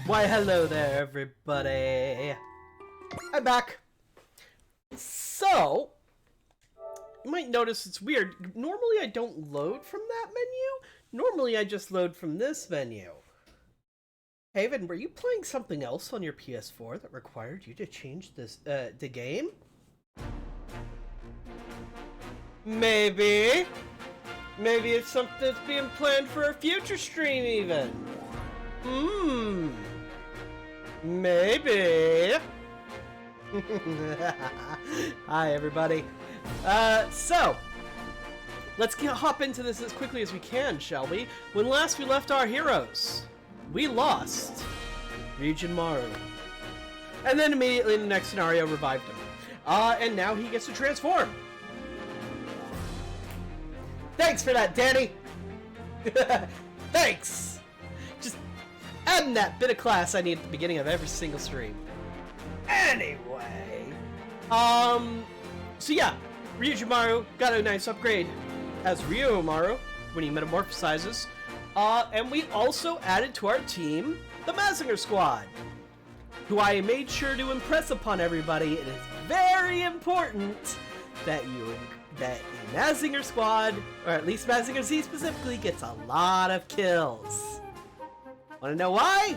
Why, hello there, everybody. I'm back. So, you might notice it's weird. Normally, I don't load from that menu. Normally, I just load from this menu. Haven, were you playing something else on your PS4 that required you to change this, the game? Maybe. Maybe it's something that's being planned for a future stream, even. Maybe. Hi, everybody. So, let's hop into this as quickly as we can, shall we? When last we left our heroes, we lost Ryujin Maru. And then immediately in the next scenario, revived him. And now he gets to transform. Thanks for that, Danny! Thanks! Just adding that bit of class I need at the beginning of every single stream. Anyway... So yeah, Ryujin Maru got a nice upgrade as Ryomaru when he metamorphosizes. And we also added to our team the Mazinger Squad, who I made sure to impress upon everybody. It is very important that the Mazinger Squad, or at least Mazinger Z specifically, gets a lot of kills. Want to know why?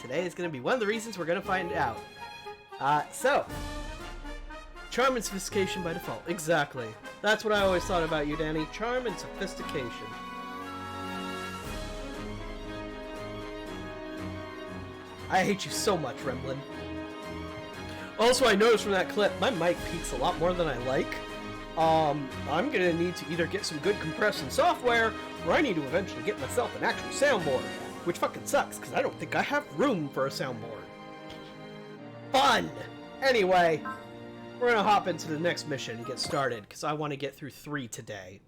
Today is going to be one of the reasons we're going to find out. So, charm and sophistication by default. Exactly. That's what I always thought about you, Danny. Charm and sophistication. I hate you so much, Remblin. Also, I noticed from that clip, my mic peaks a lot more than I like. I'm gonna need to either get some good compression software, or I need to eventually get myself an actual soundboard. Which fucking sucks, because I don't think I have room for a soundboard. Fun! Anyway, we're gonna hop into the next mission and get started, because I want to get through 3 today.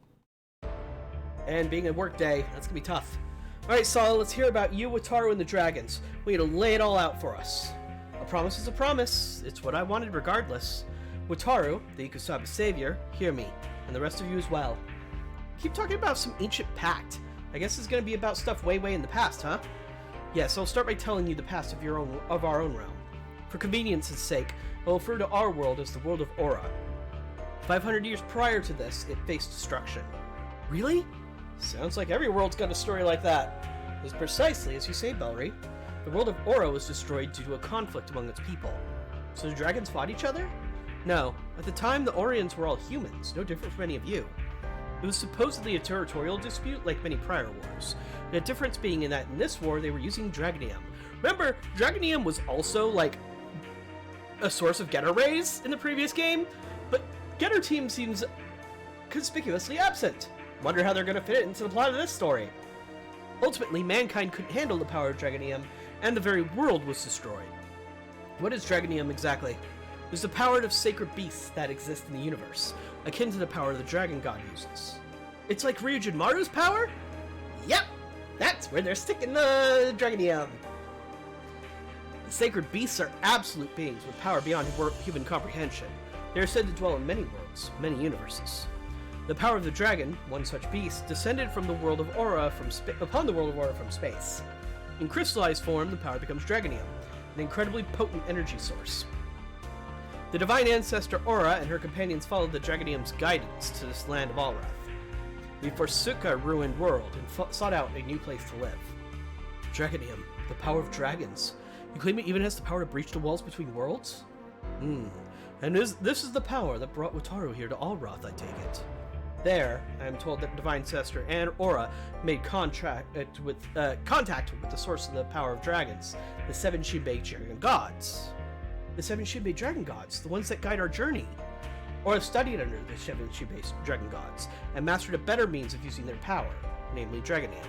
And being a work day, that's gonna be tough. Alright, Saul, let's hear about you, Wataru, and the dragons. We need to lay it all out for us. A promise is a promise. It's what I wanted regardless. Wataru, the Ikusabe savior, hear me, and the rest of you as well. Keep talking about some ancient pact. I guess it's going to be about stuff way in the past, huh? Yes, I'll start by telling you the past of our own realm. For convenience's sake, I'll refer to our world as the world of Aura. 500 years prior to this, it faced destruction. Really? Sounds like every world's got a story like that. It's precisely as you say, Bellry. The world of Aura was destroyed due to a conflict among its people. So the dragons fought each other? No. At the time, the Orions were all humans, no different from any of you. It was supposedly a territorial dispute like many prior wars. The difference being in that in this war, they were using Dragonium. Remember, Dragonium was also, like, a source of Getter rays in the previous game, but Getter Team seems conspicuously absent. Wonder how they're going to fit it into the plot of this story. Ultimately, mankind couldn't handle the power of Dragonium, and the very world was destroyed. What is Dragonium exactly? It is the power of sacred beasts that exist in the universe, akin to the power the Dragon God uses. It's like Ryujin Maru's power? Yep! That's where they're sticking the Dragonium! The sacred beasts are absolute beings with power beyond human comprehension. They are said to dwell in many worlds, many universes. The power of the dragon, one such beast, descended from the world of Aura upon the world of Aura from space. In crystallized form, the power becomes Dragonium, an incredibly potent energy source. The divine ancestor Aura and her companions followed the Dragonium's guidance to this land of Alrath. We forsook our ruined world and sought out a new place to live. Dragonium, the power of dragons. You claim it even has the power to breach the walls between worlds? And this is the power that brought Wataru here to Alrath, I take it. There, I am told that Divine Ancestor and Aura made contact with the source of the power of dragons, the 7 Shinbei Dragon Gods. The 7 Shinbei Dragon Gods, the ones that guide our journey. Aura studied under the 7 Shinbei Dragon Gods, and mastered a better means of using their power, namely Dragonium.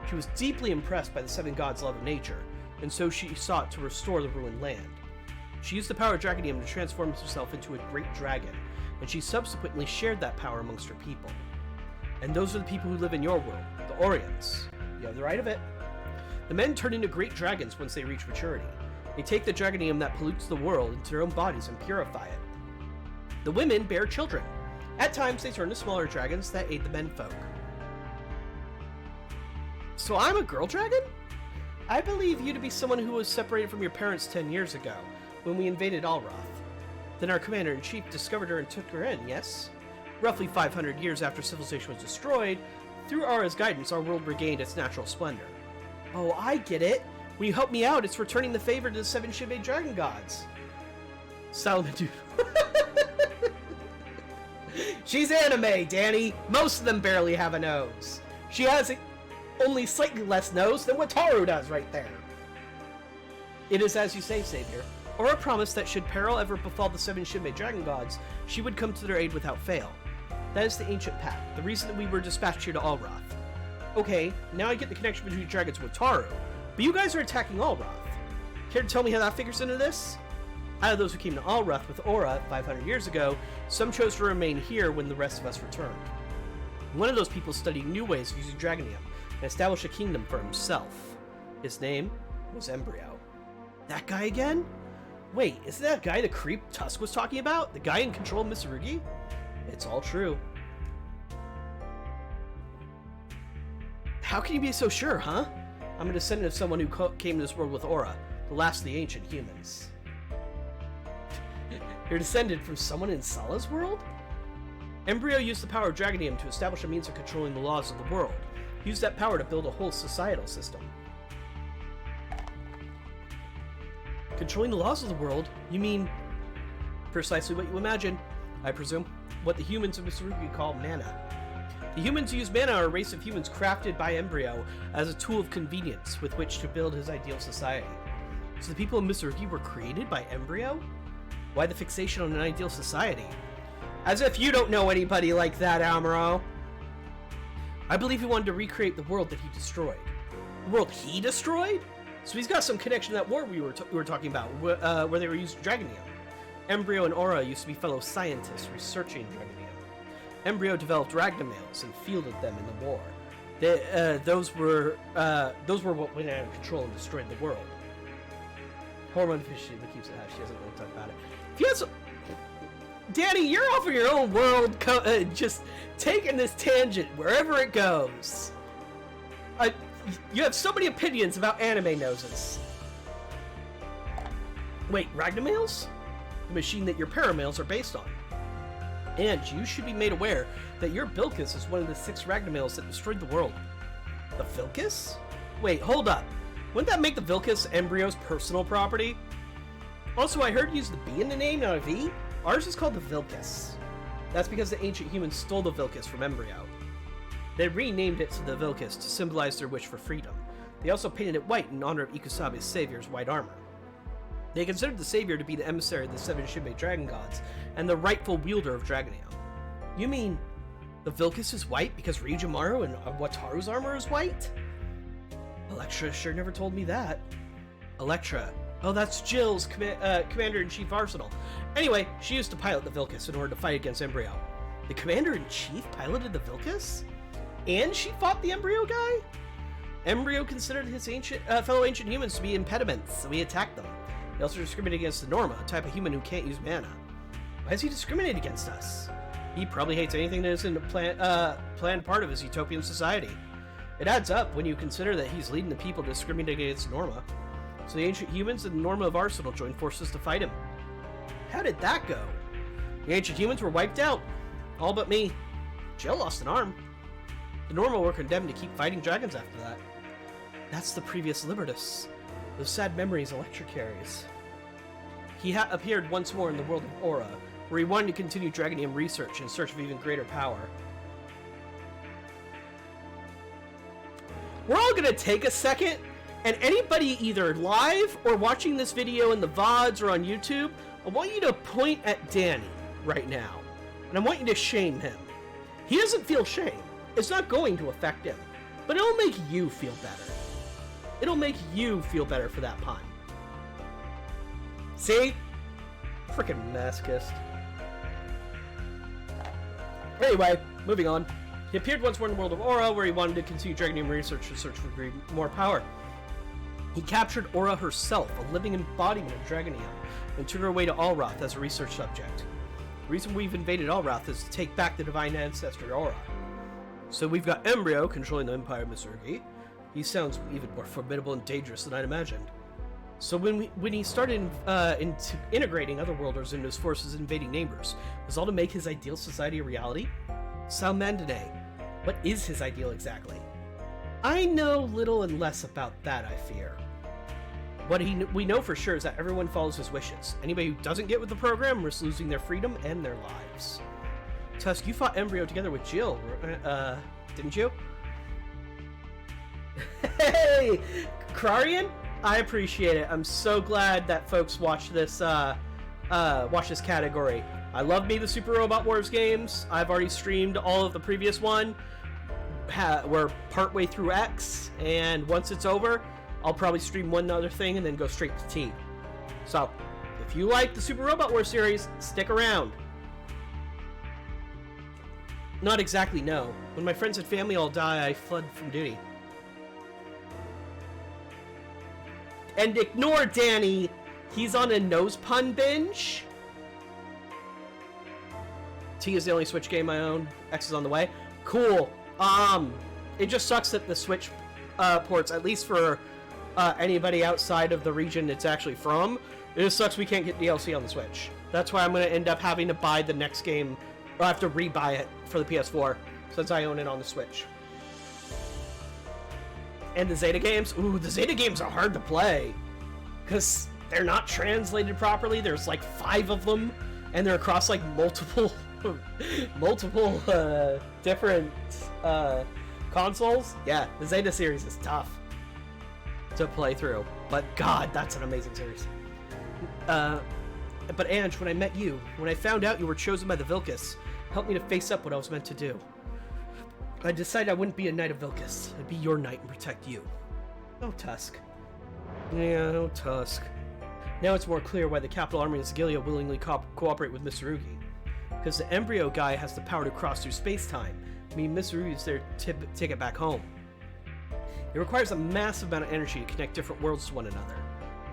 She was deeply impressed by the 7 Gods' love of nature, and so she sought to restore the ruined land. She used the power of Dragonium to transform herself into a great dragon, and she subsequently shared that power amongst her people. And those are the people who live in your world, the Orions. You have the right of it. The men turn into great dragons once they reach maturity. They take the Dragonium that pollutes the world into their own bodies and purify it. The women bear children. At times, they turn to smaller dragons that aid the menfolk. So I'm a girl dragon? I believe you to be someone who was separated from your parents 10 years ago, when we invaded Alroth. Then our commander-in-chief discovered her and took her in, yes? Roughly 500 years after civilization was destroyed, through Aura's guidance, our world regained its natural splendor. Oh, I get it. When you help me out, it's returning the favor to the 7 Shinbei dragon gods. Salamadude. She's anime, Danny. Most of them barely have a nose. She has only slightly less nose than what Taru does right there. It is as you say, Savior. Aura promised that should peril ever befall the 7 Shinbei dragon gods, she would come to their aid without fail. That is the ancient pact, the reason that we were dispatched here to Alroth. Okay, now I get the connection between dragons with Taru, but you guys are attacking Alroth. Care to tell me how that figures into this? Out of those who came to Alroth with Aura 500 years ago, some chose to remain here when the rest of us returned. One of those people studied new ways of using Dragonium and established a kingdom for himself. His name was Embryo. That guy again? Wait, isn't that guy the creep Tusk was talking about? The guy in control of Mitsurugi? It's all true. How can you be so sure, huh? I'm a descendant of someone who came to this world with Aura, the last of the ancient humans. You're descended from someone in Sala's world? Embryo used the power of Dragonium to establish a means of controlling the laws of the world. He used that power to build a whole societal system. Controlling the laws of the world? You mean precisely what you imagine, I presume. What the humans of Mitsurugi call mana. The humans who use mana are a race of humans crafted by Embryo as a tool of convenience with which to build his ideal society. So the people of Mitsurugi were created by Embryo? Why the fixation on an ideal society? As if you don't know anybody like that, Amuro. I believe he wanted to recreate the world that he destroyed. The world he destroyed? So he's got some connection to that war we were talking about, where they were using Dragonium. Embryo and Aura used to be fellow scientists researching Dragonium. Embryo developed Ragnamails and fielded them in the war. Those were what went out of control and destroyed the world. Hormone deficiency keeps it hush. She doesn't really talk about it. If you have some... Danny, you're off of your own world, just taking this tangent wherever it goes. You have so many opinions about anime noses. Wait, Ragnamails? The machine that your Paramails are based on. And you should be made aware that your Vilcus is one of the 6 Ragnamails that destroyed the world. The Vilcus? Wait, hold up. Wouldn't that make the Vilcus Embryo's personal property? Also, I heard you use the B in the name, not a V. Ours is called the Vilcus. That's because the ancient humans stole the Vilcus from Embryo. They renamed it to the Vilcus to symbolize their wish for freedom. They also painted it white in honor of Ikusabe's savior's white armor. They considered the savior to be the emissary of the 7 Shinbei dragon gods and the rightful wielder of Dragonium. You mean the Vilcus is white because Ryujimaru and Wataru's armor is white? Electra sure never told me that. Electra. Oh, that's Jill's Commander-in-Chief arsenal. Anyway, she used to pilot the Vilcus in order to fight against Embryo. The Commander-in-Chief piloted the Vilcus? And she fought the Embryo guy? Embryo considered his fellow ancient humans to be impediments, so he attacked them. He also discriminated against the Norma, a type of human who can't use mana. Why does he discriminate against us? He probably hates anything that isn't a planned part of his utopian society. It adds up when you consider that he's leading the people to discriminate against Norma. So the ancient humans and the Norma of Arsenal joined forces to fight him. How did that go? The ancient humans were wiped out. All but me. Jill lost an arm. The Norma were condemned to keep fighting dragons after that. That's the previous Libertus. Those sad memories Electra carries. He appeared once more in the world of Aura, where he wanted to continue Dragonium research in search of even greater power. We're all gonna take a second, and anybody either live or watching this video in the VODs or on YouTube, I want you to point at Danny right now, and I want you to shame him. He doesn't feel shame. It's not going to affect him, but it'll make you feel better. It'll make you feel better for that pun. See? Frickin' masochist. Anyway, moving on. He appeared once more in the world of Aura, where he wanted to continue Dragonium research and search for more power. He captured Aura herself, a living embodiment of Dragonium, and took her away to Alroth as a research subject. The reason we've invaded Alroth is to take back the divine ancestor Aura. So we've got Embryo controlling the Empire of Mitsurugi. He sounds even more formidable and dangerous than I'd imagined. So when he started integrating otherworlders into his forces invading neighbors, was all to make his ideal society a reality? Salmandine, what is his ideal exactly? I know little and less about that, I fear. What we know for sure is that everyone follows his wishes. Anybody who doesn't get with the program risks losing their freedom and their lives. Tusk, you fought Embryo together with Jill, didn't you? Hey! Krarian? I appreciate it. I'm so glad that folks watch this category. I love me the Super Robot Wars games. I've already streamed all of the previous one. We're partway through X, and once it's over, I'll probably stream one other thing and then go straight to T. So, if you like the Super Robot Wars series, stick around. Not exactly, no. When my friends and family all die, I fled from duty. And ignore Danny! He's on a nose pun binge. T is the only Switch game I own. X is on the way. Cool. It just sucks that the Switch ports, at least for anybody outside of the region it's actually from, it just sucks we can't get DLC on the Switch. That's why I'm going to end up having to buy the next game, or I have to rebuy it for the PS4, since I own it on the Switch. And the Zeta games? Ooh, the Zeta games are hard to play, because they're not translated properly. There's like 5 of them, and they're across like multiple different consoles. Yeah, the Zeta series is tough to play through, but God, that's an amazing series. But Ange, when I met you, when I found out you were chosen by the Vilcus, helped me to face up what I was meant to do. I decided I wouldn't be a knight of Vilcus. I'd be your knight and protect you. Oh, Tusk. Yeah, oh, Tusk. Now it's more clear why the Capital Army and Sigilia willingly cooperate with Mitsurugi. Because the Embryo guy has the power to cross through space-time, meaning Mitsurugi's their ticket back home. It requires a massive amount of energy to connect different worlds to one another.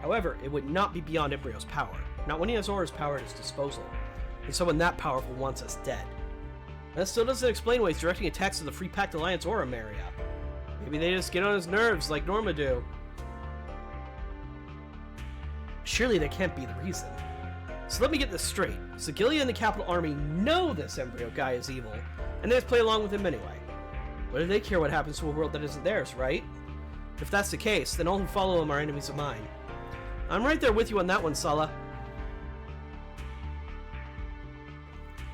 However, it would not be beyond Embryo's power, not when he has Aura's power at his disposal, and someone that powerful wants us dead. That still doesn't explain why he's directing attacks to the Free Pact Alliance Aura area. Maybe they just get on his nerves like Norma do. Surely that can't be the reason. So let me get this straight. Sigilia and the Capital Army know this Embryo guy is evil, and they just play along with him anyway. What do they care what happens to a world that isn't theirs, right? If that's the case, then all who follow him are enemies of mine. I'm right there with you on that one, Sala.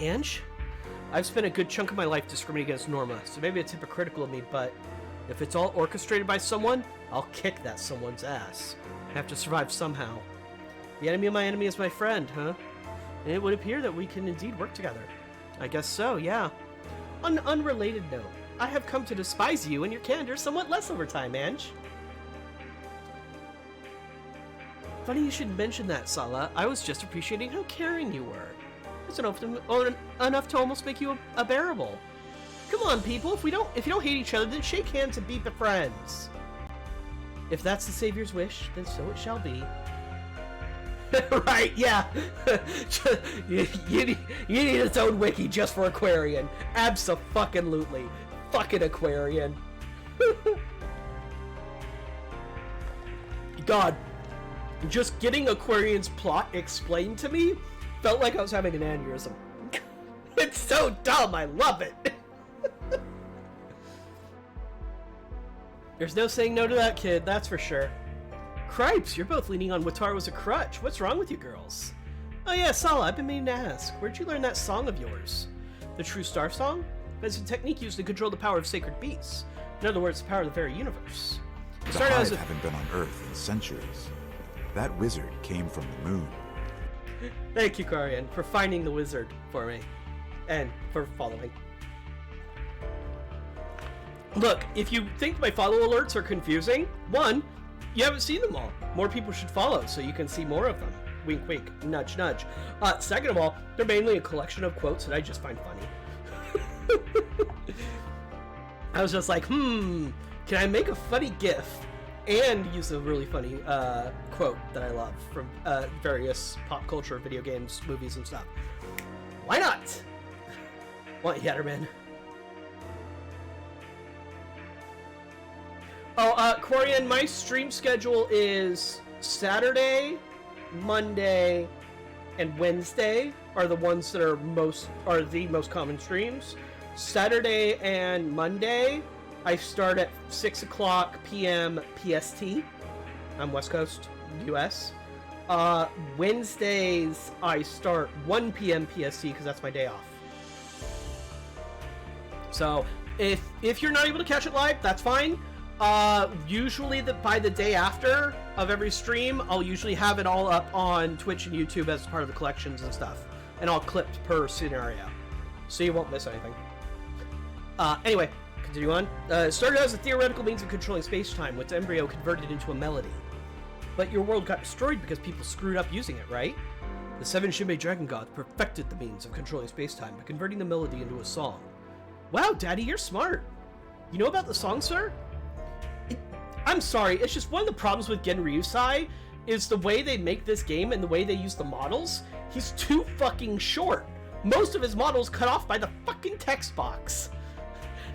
Ange? I've spent a good chunk of my life discriminating against Norma, so maybe it's hypocritical of me, but if it's all orchestrated by someone, I'll kick that someone's ass. I have to survive somehow. The enemy of my enemy is my friend, huh? And it would appear that we can indeed work together. I guess so, yeah. On an unrelated note, I have come to despise you and your candor somewhat less over time, Ange. Funny you should mention that, Sala. I was just appreciating how caring you were. It's enough to almost make you a bearable. Come on, people. If you don't hate each other, then shake hands and be friends. If that's the Savior's wish, then so it shall be. Right, yeah. you need its own wiki just for Aquarian. Abso-fucking-lutely. Fucking Aquarian. God, just getting Aquarian's plot explained to me felt like I was having an aneurysm. It's so dumb, I love it. There's no saying no to that kid, that's for sure. Cripes, you're both leaning on Wataru as a crutch. What's wrong with you girls? Oh yeah, Sala, I've been meaning to ask. Where'd you learn that song of yours? The True Star Song? It's a technique used to control the power of sacred beasts. In other words, the power of the very universe. The Hive haven't been on Earth in centuries. That wizard came from the moon. Thank you, Karian, for finding the wizard for me. And for following. Look, if you think my follow alerts are confusing, one, you haven't seen them all. More people should follow so you can see more of them. Wink, wink, nudge, nudge. Second of all, they're mainly a collection of quotes that I just find funny. I was just like, can I make a funny GIF and use a really funny quote that I love from various pop culture, video games, movies, and stuff? Why not? Want Yatterman? Oh, Corian, my stream schedule is Saturday, Monday, and Wednesday are the ones that are the most common streams. Saturday and Monday, I start at 6 o'clock p.m. PST. I'm West Coast, US. Wednesdays, I start 1 p.m. PST because that's my day off. So, if you're not able to catch it live, that's fine. Usually by the day after of every stream, I'll usually have it all up on Twitch and YouTube as part of the collections and stuff. And I'll clip per scenario. So you won't miss anything. Anyway, continue on. It started as a theoretical means of controlling space-time, with Embryo converted into a melody. But your world got destroyed because people screwed up using it, right? The 7 Shinbei Dragon Gods perfected the means of controlling space-time by converting the melody into a song. Wow, Daddy, you're smart. You know about the song, sir? I'm sorry, it's just one of the problems with Genryusai is the way they make this game and the way they use the models. He's too fucking short. Most of his models cut off by the fucking text box.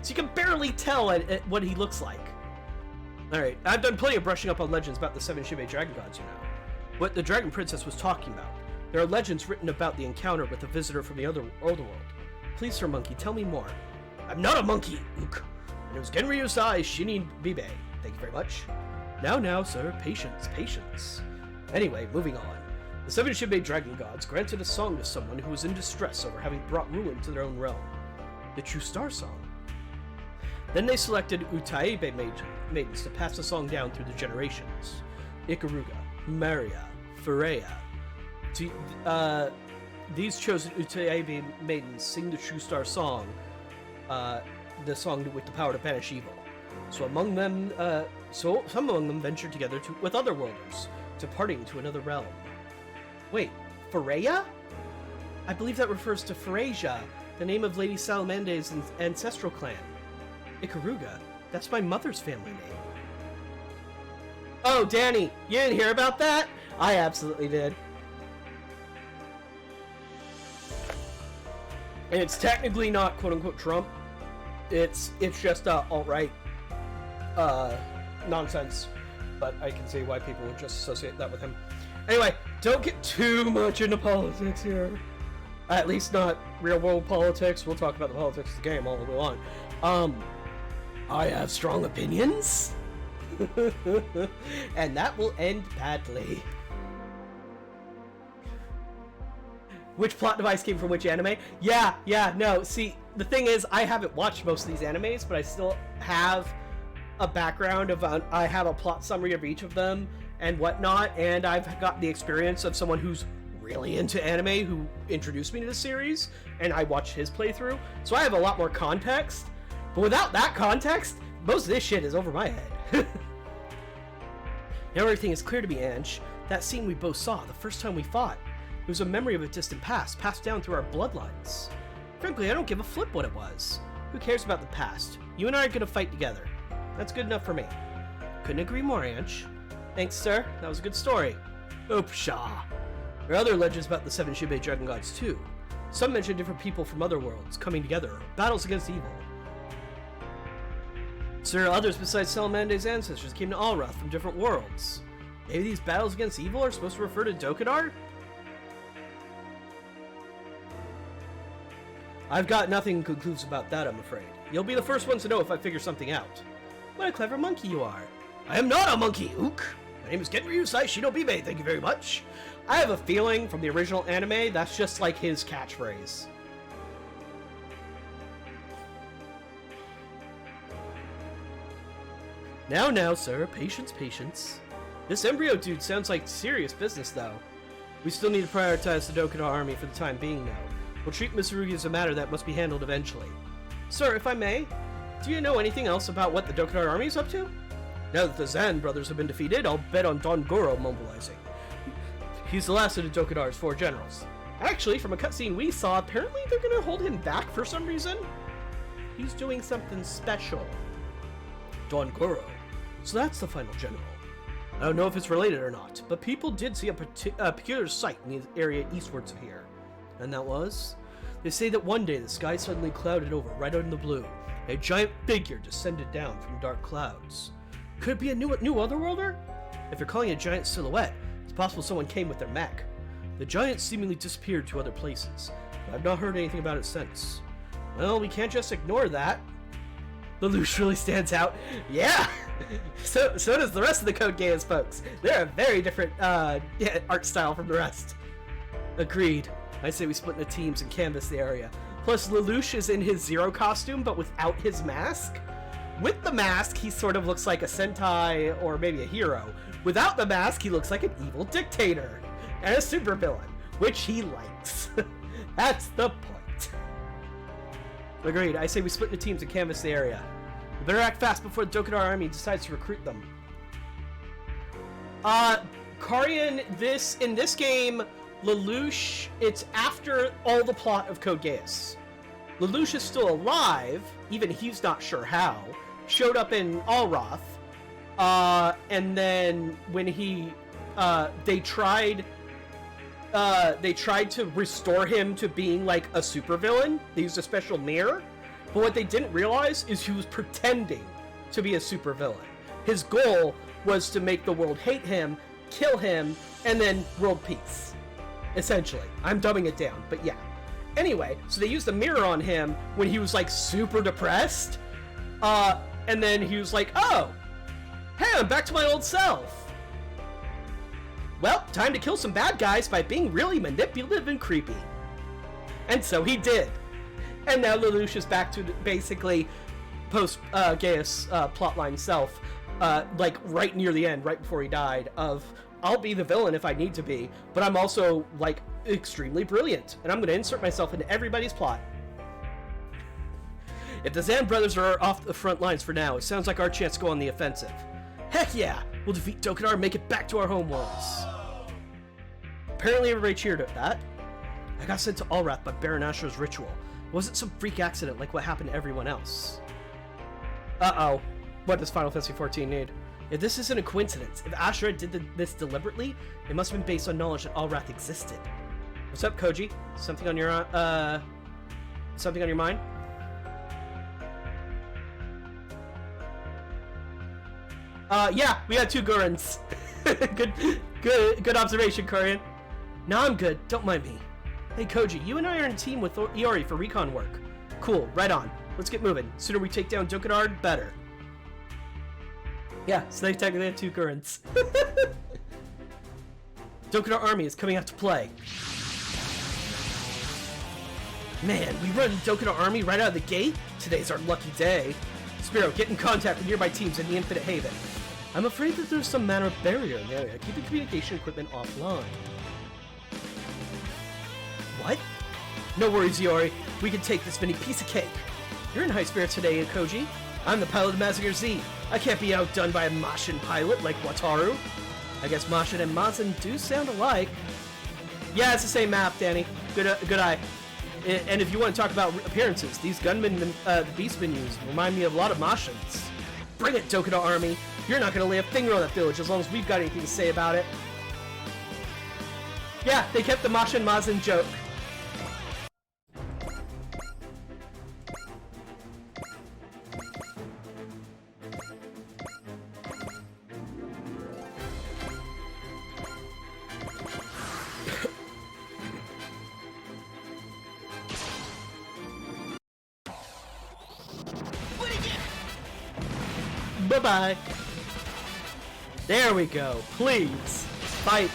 So you can barely tell at what he looks like. Alright, I've done plenty of brushing up on legends about the 7 Shinbei Dragon Gods, you know. What the Dragon Princess was talking about. There are legends written about the encounter with a visitor from the other world. Please, Sir Monkey, tell me more. I'm not a monkey, Ook. And it was Genryusai Shinibibe. Thank you very much. Now, sir, patience, patience. Anyway, moving on. The 7 Shinbei Dragon Gods granted a song to someone who was in distress over having brought ruin to their own realm. The True Star Song. Then they selected Utaebe maidens to pass the song down through the generations. Ikaruga, Maria, Freya. These chosen Utaebe maidens sing the True Star Song, the song with the power to banish evil. So some among them ventured together with other worlders, departing to another realm. Wait, Freya? I believe that refers to Pherasia, the name of Lady Salamande's ancestral clan. Ikaruga, that's my mother's family name. Oh, Danny, you didn't hear about that? I absolutely did. And it's technically not quote-unquote Trump. It's just alt-right nonsense. But I can see why people would just associate that with him. Anyway, don't get too much into politics here. At least not real-world politics. We'll talk about the politics of the game all the way on. I have strong opinions. And that will end badly. Which plot device came from which anime? Yeah, no. See, the thing is, I haven't watched most of these animes, but I still have a background of, I have a plot summary of each of them and whatnot, and I've got the experience of someone who's really into anime who introduced me to the series, and I watched his playthrough, so I have a lot more context. But without that context, most of this shit is over my head. Now everything is clear to me, Ange. That scene we both saw the first time we fought. It was a memory of a distant past, passed down through our bloodlines. Frankly, I don't give a flip what it was. Who cares about the past? You and I are gonna fight together. That's good enough for me. Couldn't agree more, Ange. Thanks, sir. That was a good story. Oh, pshaw. There are other legends about the 7 Shinbei Dragon Gods, too. Some mention different people from other worlds coming together, battles against evil. Sir, others besides Salamande's ancestors came to Alrath from different worlds. Maybe these battles against evil are supposed to refer to Dokudar? I've got nothing conclusive about that, I'm afraid. You'll be the first ones to know if I figure something out. What a clever monkey you are. I am not a monkey, Ook. My name is Genryusai Shinobibe, thank you very much. I have a feeling from the original anime, that's just like his catchphrase. Now, sir, patience, patience. This Embryo dude sounds like serious business, though. We still need to prioritize the Dokudar army for the time being, though. We'll treat Mitsurugi as a matter that must be handled eventually. Sir, if I may, do you know anything else about what the Dokudar army is up to? Now that the Zan brothers have been defeated, I'll bet on Don Goro mobilizing. He's the last of the Dokudar's 4 generals. Actually, from a cutscene we saw, apparently they're gonna hold him back for some reason. He's doing something special. Don Goro. So that's the final general. I don't know if it's related or not, but people did see a peculiar sight in the area eastwards of here. And that was? They say that one day the sky suddenly clouded over right out in the blue. A giant figure descended down from dark clouds. Could it be a new Otherworlder? If you're calling it a giant silhouette, it's possible someone came with their mech. The giant seemingly disappeared to other places, but I've not heard anything about it since. Well, we can't just ignore that. Lelouch really stands out. Yeah! So does the rest of the Code Geass folks. They're a very different art style from the rest. Agreed. I say we split into teams and canvas the area. Plus, Lelouch is in his Zero costume, but without his mask. With the mask, he sort of looks like a Sentai or maybe a hero. Without the mask, he looks like an evil dictator and a supervillain, which he likes. That's the point. Agreed. I say we split into teams and canvas the area. We better act fast before the Dokudar army decides to recruit them. Karian, in this game, Lelouch, it's after all the plot of Code Geass. Lelouch is still alive, even he's not sure how. Showed up in Alroth, and then when they tried to restore him to being like a supervillain. They used a special mirror, but what they didn't realize is he was pretending to be a supervillain. His goal was to make the world hate him, kill him, and then world peace. Essentially. I'm dumbing it down, but yeah. Anyway, so they used the mirror on him when he was like super depressed, and then he was like, oh, hey, I'm back to my old self. Well, time to kill some bad guys by being really manipulative and creepy. And so he did. And now Lelouch is back to basically post-Geass plotline self, like right near the end, right before he died, of I'll be the villain if I need to be, but I'm also like extremely brilliant, and I'm going to insert myself into everybody's plot. If the Zan brothers are off the front lines for now, it sounds like our chance to go on the offensive. Heck yeah! We'll defeat Dokudar and make it back to our homeworlds. Apparently everybody cheered at that. I got sent to Alrath by Baron Ashura's ritual. It wasn't some freak accident like what happened to everyone else. Uh-oh. What does Final Fantasy XIV need? If this isn't a coincidence, if Ashura did this deliberately, it must have been based on knowledge that Alrath existed. What's up, Koji? Something on your mind? Yeah, we had 2 Gurens. good observation, Karian. No, I'm good. Don't mind me. Hey, Koji, you and I are in a team with Iori for recon work. Cool, right on. Let's get moving. Sooner we take down Dokudar, better. Yeah, so they technically have 2 Gurens. Dokudar army is coming out to play. Man, we run Dokudar army right out of the gate? Today's our lucky day. Spiro, get in contact with nearby teams in the Infinite Haven. I'm afraid that there's some manner of barrier in the area, keeping communication equipment offline. What? No worries, Iori. We can take this mini piece of cake. You're in high spirits today, Koji. I'm the pilot of Mazinger Z. I can't be outdone by a Mashin pilot like Wataru. I guess Mashin and Mazin do sound alike. Yeah, it's the same map, Danny. Good eye. And if you want to talk about appearances, these gunmen the Beastmen use remind me of a lot of Mashins. Bring it, Dokudar army. You're not going to lay a finger on that village as long as we've got anything to say about it. Yeah, they kept the Mashin Mazin joke. Bye-bye. There we go. Please. Fight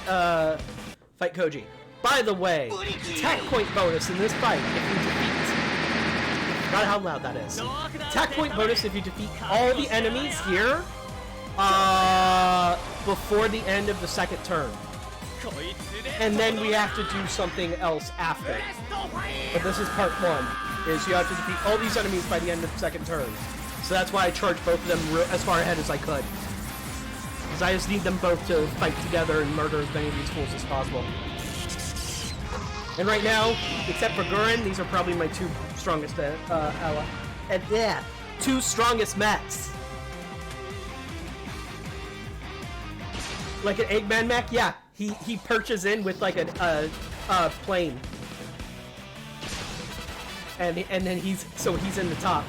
Koji. By the way, attack point bonus in this fight if you defeat... Not how loud that is. Attack point bonus if you defeat all the enemies here before the end of the second turn. And then we have to do something else after. But this is part 1, is you have to defeat all these enemies by the end of the second turn. So that's why I charged both of them as far ahead as I could. Because I just need them both to fight together and murder as many of these fools as possible. And right now, except for Gurren, these are probably my 2 strongest two strongest mechs. Like an Eggman mech? Yeah, he perches in with like a plane. And then he's in the top.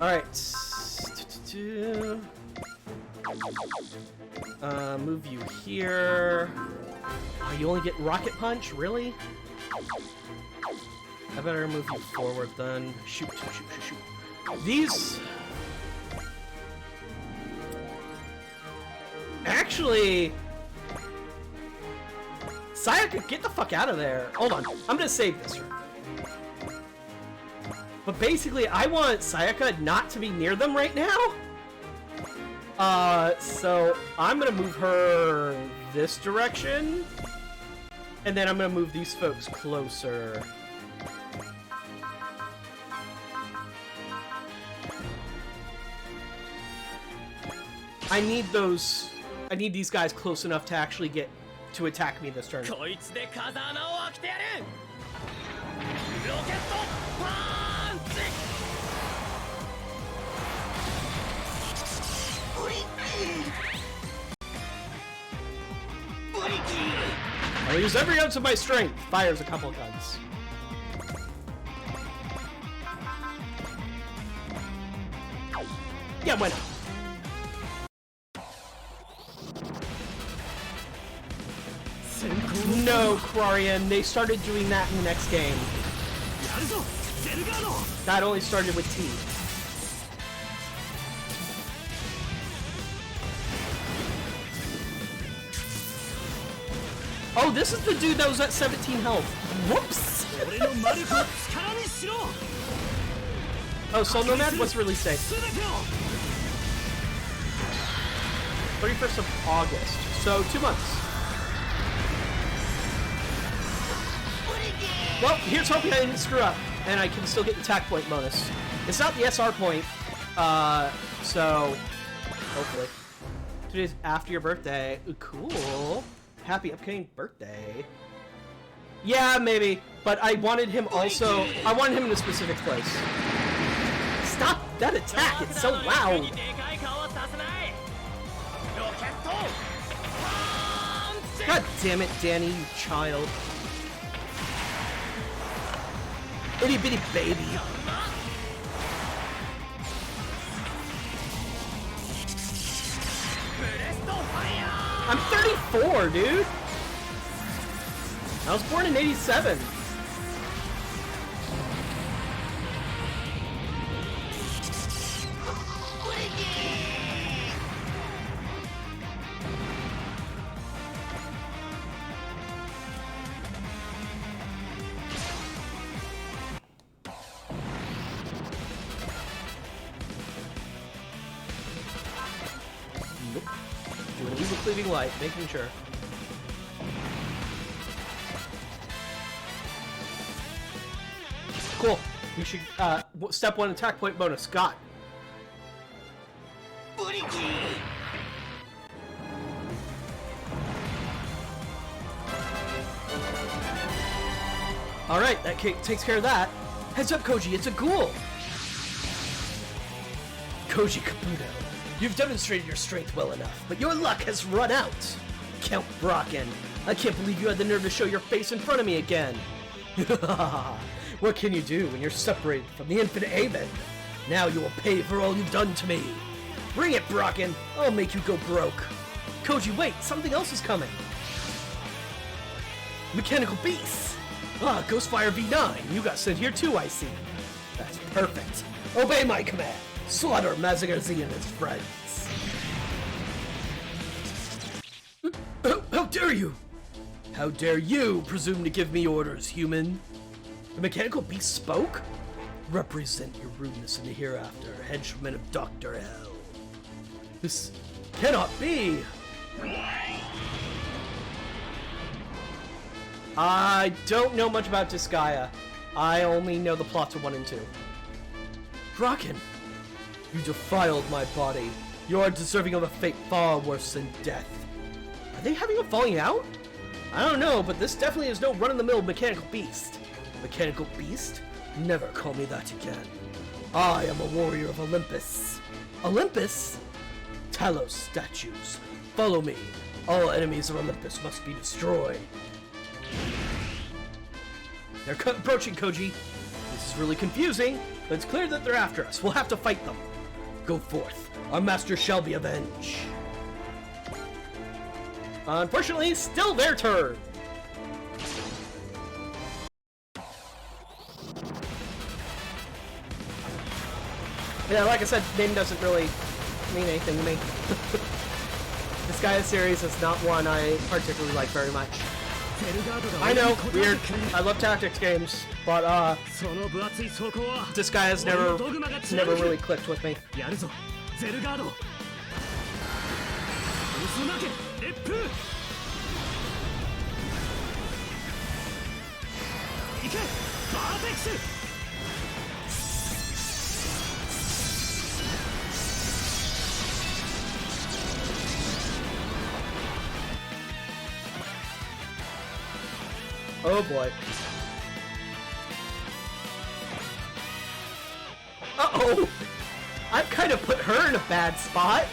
Alright. Move you here. Oh, you only get Rocket Punch? Really? I better move you forward then. Shoot, shoot, shoot, shoot, shoot. These... Actually... Sayaka, get the fuck out of there. Hold on. I'm gonna save this. But basically, I want Sayaka not to be near them right now. So I'm gonna move her this direction. And then I'm gonna move these folks closer. I need these guys close enough to actually get to attack me this turn. I use every ounce of my strength. Fires a couple guns. Yeah, why not? No, Quarian. They started doing that in the next game. That only started with T. Oh, this is the dude that was at 17 health. Whoops! Oh, Soul Nomad? What's the release date? 31st of August. So, 2 months. Well, here's hoping I didn't screw up, and I can still get the attack point bonus. It's not the SR point, so hopefully. Today's after your birthday. Ooh, cool. Happy upcoming birthday. Yeah, maybe, but I wanted him also. I wanted him in a specific place. Stop that attack! It's so loud. God damn it, Danny, you child. Itty bitty baby. I'm 34, dude. I was born in 87. Nope. Doing evil cleaving light, making sure. Cool. We should, step 1 attack point bonus. Got. Alright, that takes care of that. Heads up, Koji, it's a ghoul! Koji Kabuto, you've demonstrated your strength well enough, but your luck has run out! Count Brocken, I can't believe you had the nerve to show your face in front of me again! What can you do when you're separated from the infinite Haven? Now you will pay for all you've done to me! Bring it, Brocken! I'll make you go broke! Koji, wait! Something else is coming! Mechanical Beasts! Ah, Ghostfire V9! You got sent here too, I see! That's perfect! Obey my command! Slaughter Mazinger Z and his friends! How dare you! How dare you presume to give me orders, human? The Mechanical Beast spoke? Represent your rudeness in the hereafter, henchman of Dr. L. This cannot be! I don't know much about Disgaea. I only know the plots of 1 and 2. Brocken, you defiled my body. You are deserving of a fate far worse than death. Are they having a falling out? I don't know, but this definitely is no run-of-the-mill Mechanical Beast. Mechanical Beast? Never call me that again. I am a warrior of Olympus. Olympus? Talos statues. Follow me. All enemies of Olympus must be destroyed. They're approaching, Koji. This is really confusing. But it's clear that they're after us. We'll have to fight them. Go forth. Our master shall be avenged. Unfortunately, still their turn. Yeah, like I said, name doesn't really mean anything to me. This Gaia series is not one I particularly like very much. I know, weird. I love tactics games, but this guy has never really clicked with me. Oh boy. Uh-oh! I've kind of put her in a bad spot.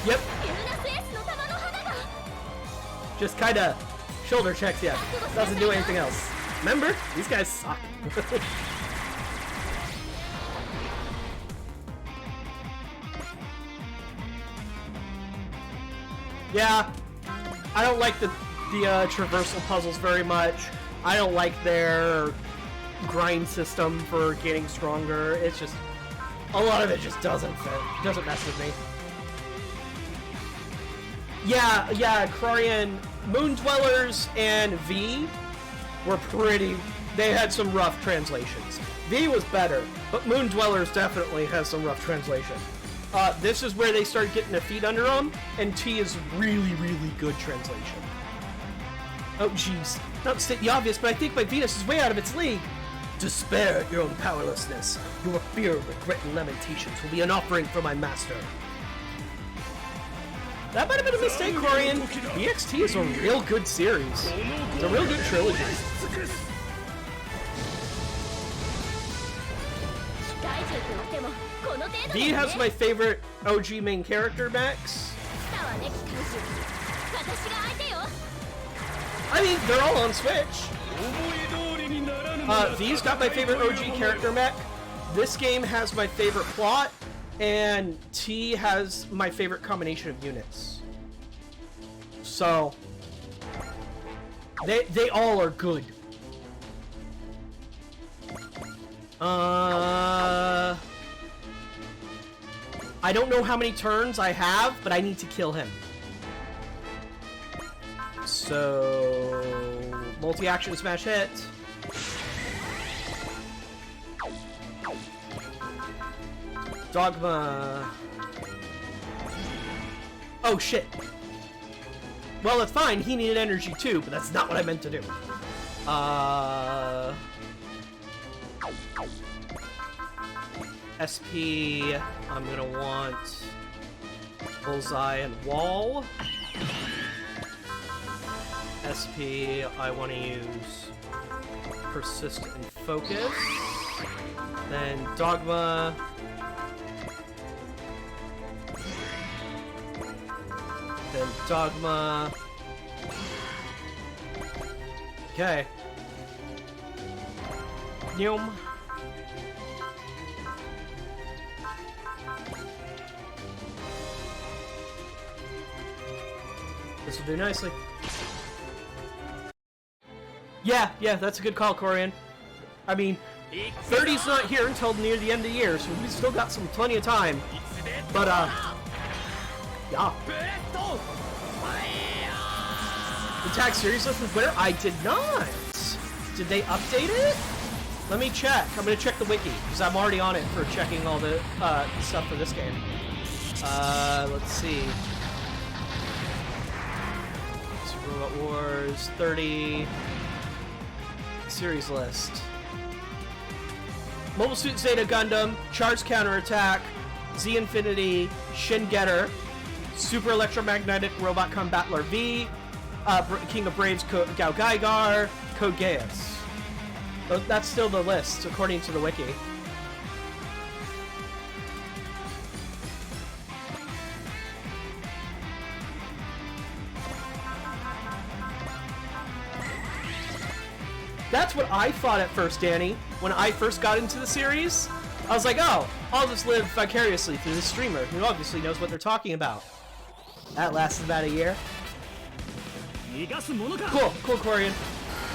Yep. Just kind of shoulder checks you. Doesn't do anything else. Remember? These guys suck. Yeah, I don't like the traversal puzzles very much. I don't like their grind system for getting stronger. It's just, a lot of it just doesn't fit. Doesn't mess with me. Yeah, Crorian, Moon Dwellers and V were pretty, they had some rough translations. V was better, but Moon Dwellers definitely has some rough translation. This is where they start getting their feet under them, and T is really, really good translation. Oh, jeez. Not to state the obvious, but I think my Venus is way out of its league. Despair at your own powerlessness. Your fear, regret, and lamentations will be an offering for my master. That might have been a mistake, Crorian. BXT is a real good series. It's a real good trilogy. V has my favorite OG main character, Max. I mean, they're all on Switch. V's got my favorite OG character mech. This game has my favorite plot, and T has my favorite combination of units. So, they all are good. I don't know how many turns I have, but I need to kill him. So, multi-action smash hit. Dogma. Oh shit. Well, that's fine. He needed energy too, but that's not what I meant to do. SP, I'm gonna want Bullseye and Wall. SP, I want to use Persist and Focus. Then Dogma. Then Dogma. Okay. Yum. This will do nicely. Yeah, that's a good call, Crorian. I mean, 30's not here until near the end of the year, so we've still got plenty of time. But, yeah. The tag series list was winner? I did not! Did they update it? Let me check. I'm gonna check the wiki, because I'm already on it for checking all the stuff for this game. Let's see. Super Robot Wars 30... series list. Mobile Suit Zeta Gundam, Charged Counterattack, Z Infinity, Shin Getter, Super Electromagnetic Robot Combattler V, King of Braves Gao Gaigar, Code Geass. That's still the list, according to the wiki. That's what I thought at first, Danny. When I first got into the series, I was like, oh, I'll just live vicariously through this streamer who obviously knows what they're talking about. That lasted about a year. Cool, Corian.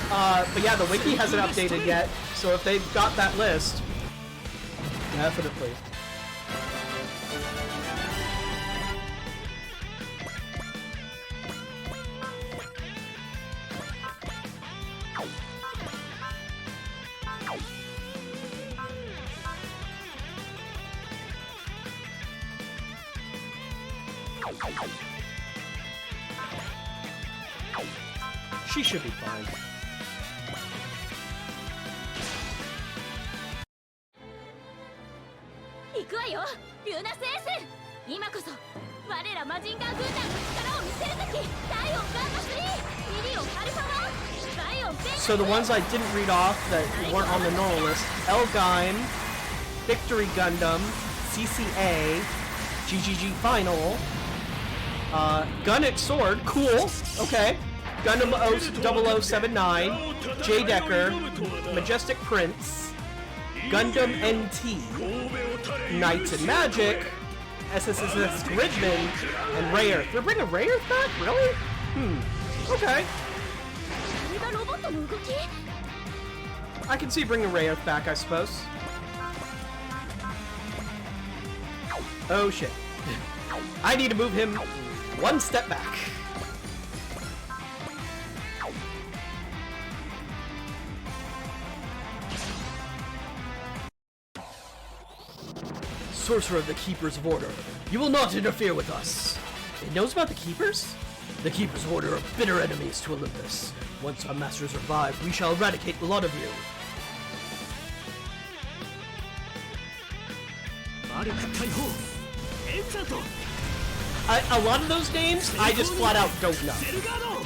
But yeah, the wiki hasn't updated yet, so if they've got that list, definitely. She should be fine. So the ones I didn't read off that weren't on the normal list: Elgaim, Victory Gundam, CCA, GGG Final, Gunnic Sword, cool, okay. Gundam 0079, J-Decker, Majestic Prince, Gundam NT, Knights and Magic, SSSS Gridman, and Rayearth. They're bringing Rayearth back? Really? Okay. I can see bringing Rayearth back, I suppose. Oh shit. I need to move him one step back. Sorcerer of the Keepers of Order, you will not interfere with us. It knows about the Keepers? The Keepers of Order are bitter enemies to Olympus. Once our masters revive, we shall eradicate the lot of you. A lot of those names, I just flat out don't know.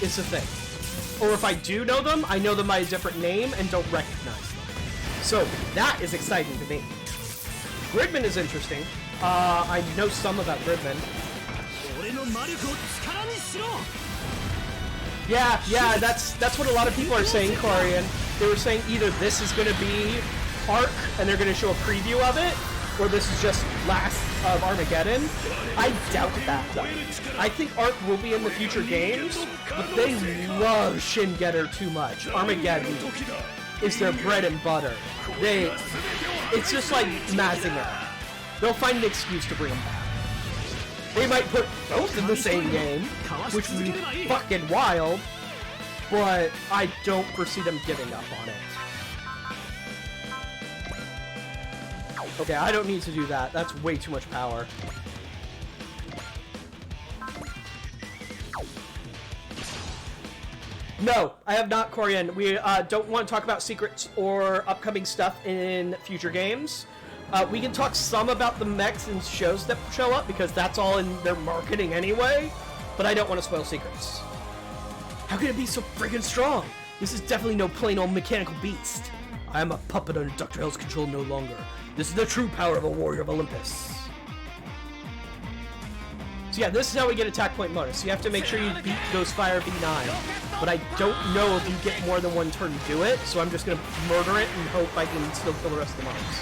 It's the thing. Or if I do know them, I know them by a different name and don't recognize them. So that is exciting to me. Gridman is interesting. I know some about Gridman. Yeah, that's what a lot of people are saying, Corian. They were saying either this is going to be Arc, and they're going to show a preview of it, or this is just Last of Armageddon. I doubt that, though. I think Arc will be in the future games, but they love Shin Getter too much. Armageddon is their bread and butter. It's just like Mazinger. They'll find an excuse to bring them back. They might put both in the same game, which would be fucking wild, but I don't foresee them giving up on it. Okay, I don't need to do that. That's way too much power. No, I have not, Corian. We don't want to talk about secrets or upcoming stuff in future games. We can talk some about the mechs and shows that show up, because that's all in their marketing anyway, but I don't want to spoil secrets. How can it be so friggin' strong? This is definitely no plain old mechanical beast. I am a puppet under Dr. Hell's control no longer. This is the true power of a warrior of Olympus. So yeah, this is how we get attack point bonus. You have to make sure you beat Ghostfire V9. But I don't know if you get more than one turn to do it, so I'm just gonna murder it and hope I can still kill the rest of the mobs.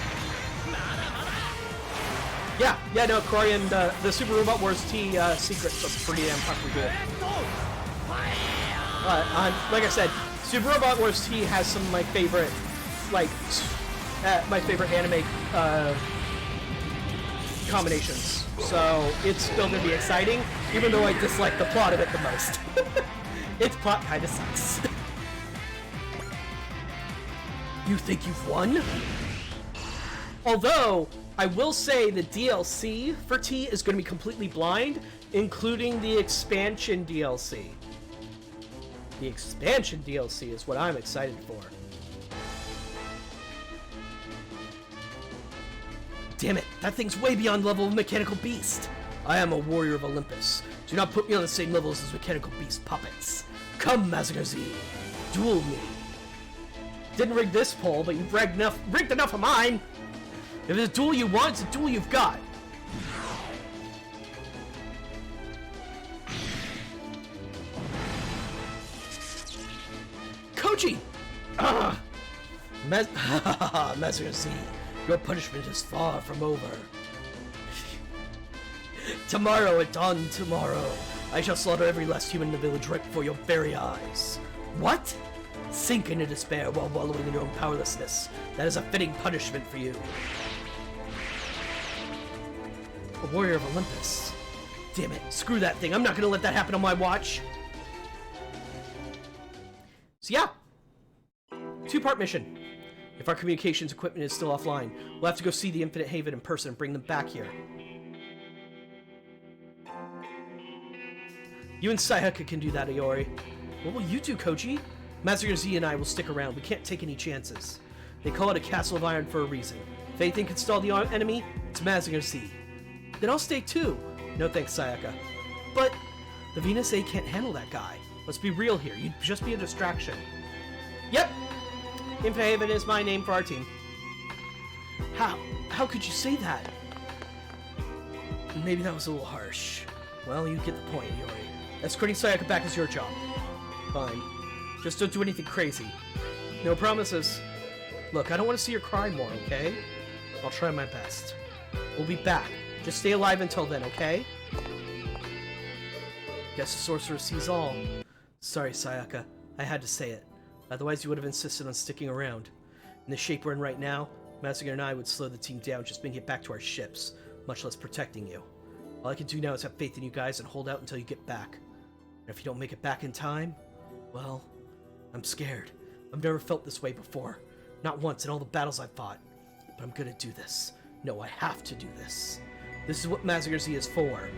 Yeah, no, Corian, the Super Robot Wars T secrets are pretty damn fucking cool. Like I said, Super Robot Wars T has some of my favorite, my favorite anime combinations. So it's still gonna be exciting, even though I dislike the plot of it the most. Its plot kinda sucks. You think you've won? Although, I will say the DLC for T is going to be completely blind, including the expansion DLC. The expansion DLC is what I'm excited for. Damn it, that thing's way beyond level of Mechanical Beast. I am a warrior of Olympus. Do not put me on the same level as those Mechanical Beast puppets. Come, Mazinger Z, duel me. Didn't rig this poll, but you've rigged enough of mine. If it's a duel you want, it's a duel you've got. Koji! Master Z, your punishment is far from over. Tomorrow at dawn tomorrow, I shall slaughter every last human in the village right before your very eyes. What? Sink into despair while wallowing in your own powerlessness. That is a fitting punishment for you. A warrior of Olympus. Damn it, screw that thing. I'm not gonna let that happen on my watch. So yeah, 2-part mission. If our communications equipment is still offline, we'll have to go see the Infinite Haven in person and bring them back here. You and Sayaka can do that, Iori. What will you do, Koji? Master Z and I will stick around. We can't take any chances. They call it a Castle of Iron for a reason. If anything can stall the enemy, it's Mazinger Z. Then I'll stay too. No thanks, Sayaka. But the Venus A can't handle that guy. Let's be real here. You'd just be a distraction. Yep. Infinite Haven is my name for our team. How could you say that? Maybe that was a little harsh. Well, you get the point, Iori. Escorting Sayaka back is your job. Fine. Just don't do anything crazy. No promises. Look, I don't want to see her cry more, okay? I'll try my best. We'll be back. Just stay alive until then, okay? Guess the sorcerer sees all. Sorry, Sayaka. I had to say it. Otherwise, you would have insisted on sticking around. In the shape we're in right now, Mazinger and I would slow the team down just making it back to our ships, much less protecting you. All I can do now is have faith in you guys and hold out until you get back. And if you don't make it back in time, well, I'm scared. I've never felt this way before. Not once in all the battles I've fought. But I'm gonna do this. No, I have to do this. This is what Mazinger Z is for.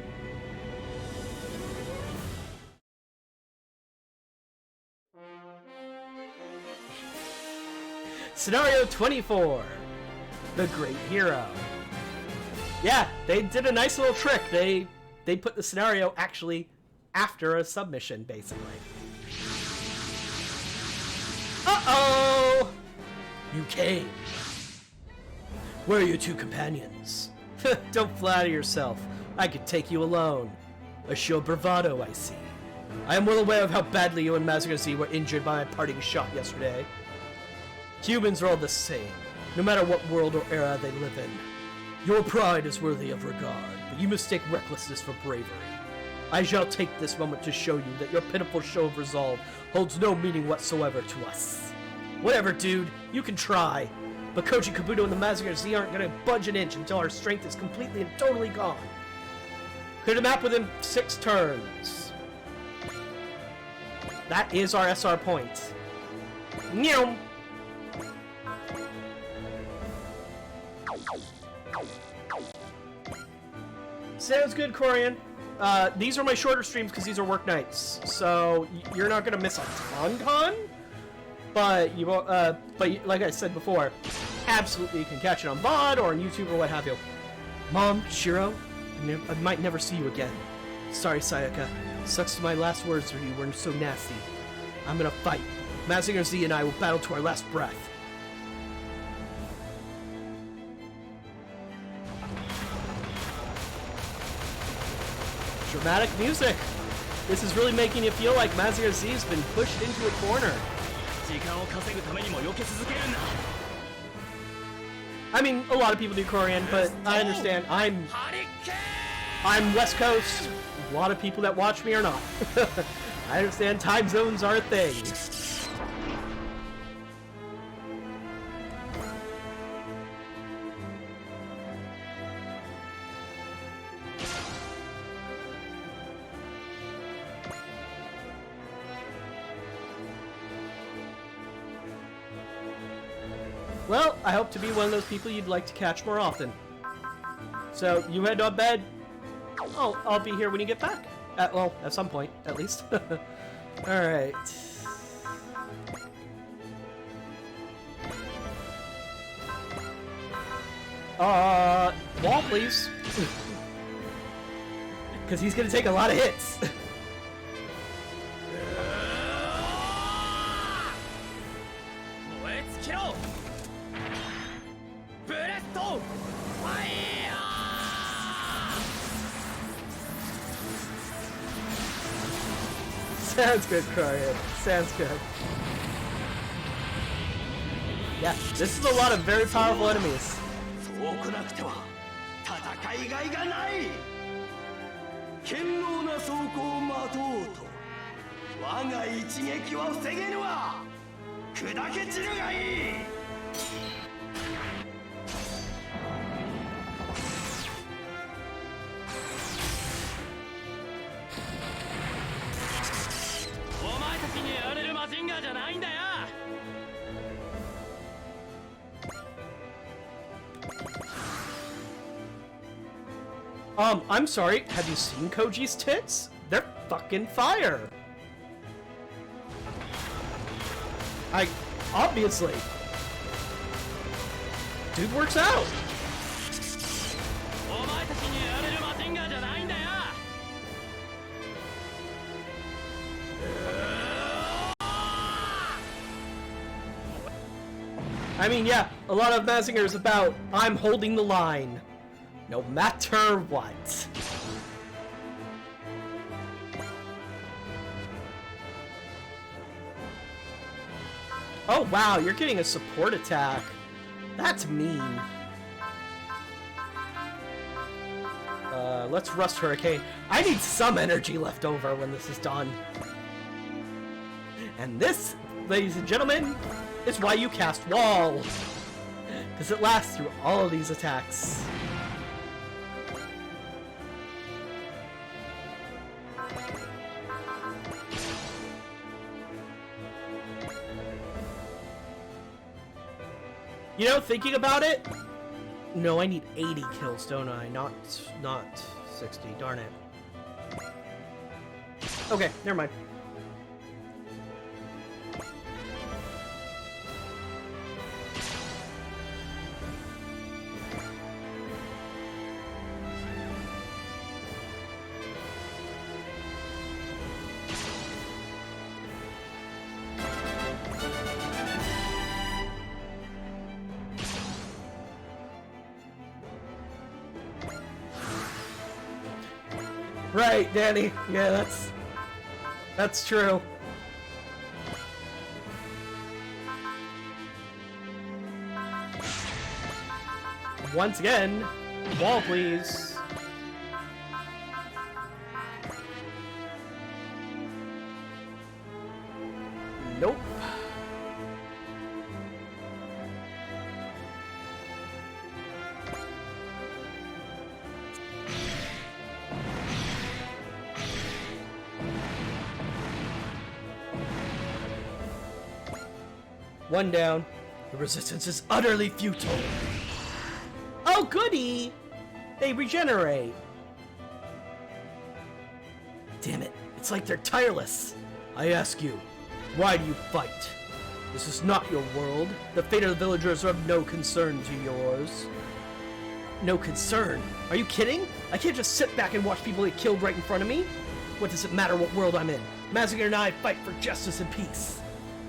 Scenario 24. The Great Hero. Yeah, they did a nice little trick. They put the scenario actually after a submission, basically. Uh-oh! You came. Where are your 2 companions? Don't flatter yourself. I could take you alone. A show bravado, I see. I am well aware of how badly you and Mazinger Z were injured by my parting shot yesterday. Humans are all the same, no matter what world or era they live in. Your pride is worthy of regard, but you mistake recklessness for bravery. I shall take this moment to show you that your pitiful show of resolve holds no meaning whatsoever to us. Whatever, dude, you can try, but Koji Kabuto and the Mazinger Z aren't gonna budge an inch until our strength is completely and totally gone. Clear the map within 6 turns. That is our SR point. Meow. Sounds good, Corian. These are my shorter streams because these are work nights, so you're not gonna miss a ton, but you won't. But like I said before, absolutely you can catch it on VOD or on YouTube or what have you. Mom, Shiro, I might never see you again. Sorry, Sayaka. Sucks to my last words for you were so nasty. I'm gonna fight. Mazinger Z and I will battle to our last breath. Dramatic music. This is really making you feel like Mazinger Z has been pushed into a corner. I mean, a lot of people do Korean, but I understand. I'm West Coast. A lot of people that watch me are not. I understand time zones are a thing. Well, I hope to be one of those people you'd like to catch more often. So, you head to bed. I'll be here when you get back. Well, at some point, at least. Alright. Wall, please. Because he's gonna take a lot of hits. Sounds good, Corian. Sounds good. Yeah, this is a lot of very powerful enemies. そうこなくては戦いがいがない。堅牢な装甲を待とうと我が一撃は防げぬわ。砕け散るがいい。お前たちにやられるマジンガーじゃないんだよ。I'm sorry, have you seen Koji's tits? They're fucking fire! Obviously. Dude works out! I mean, yeah, a lot of Mazinger is about, I'm holding the line. No matter what. Oh wow, you're getting a support attack. That's mean. Let's Rust Hurricane. I need some energy left over when this is done. And this, ladies and gentlemen, is why you cast Wall. Because it lasts through all of these attacks. You know, thinking about it, no, I need 80 kills, don't I? Not 60, darn it. Okay, never mind. Right, Danny. Yeah, that's true. Once again, wall, please. Nope. One down. The resistance is utterly futile. Oh, goody! They regenerate. Damn it. It's like they're tireless. I ask you, why do you fight? This is not your world. The fate of the villagers are of no concern to yours. No concern? Are you kidding? I can't just sit back and watch people get killed right in front of me. What does it matter what world I'm in? Mazinger and I fight for justice and peace.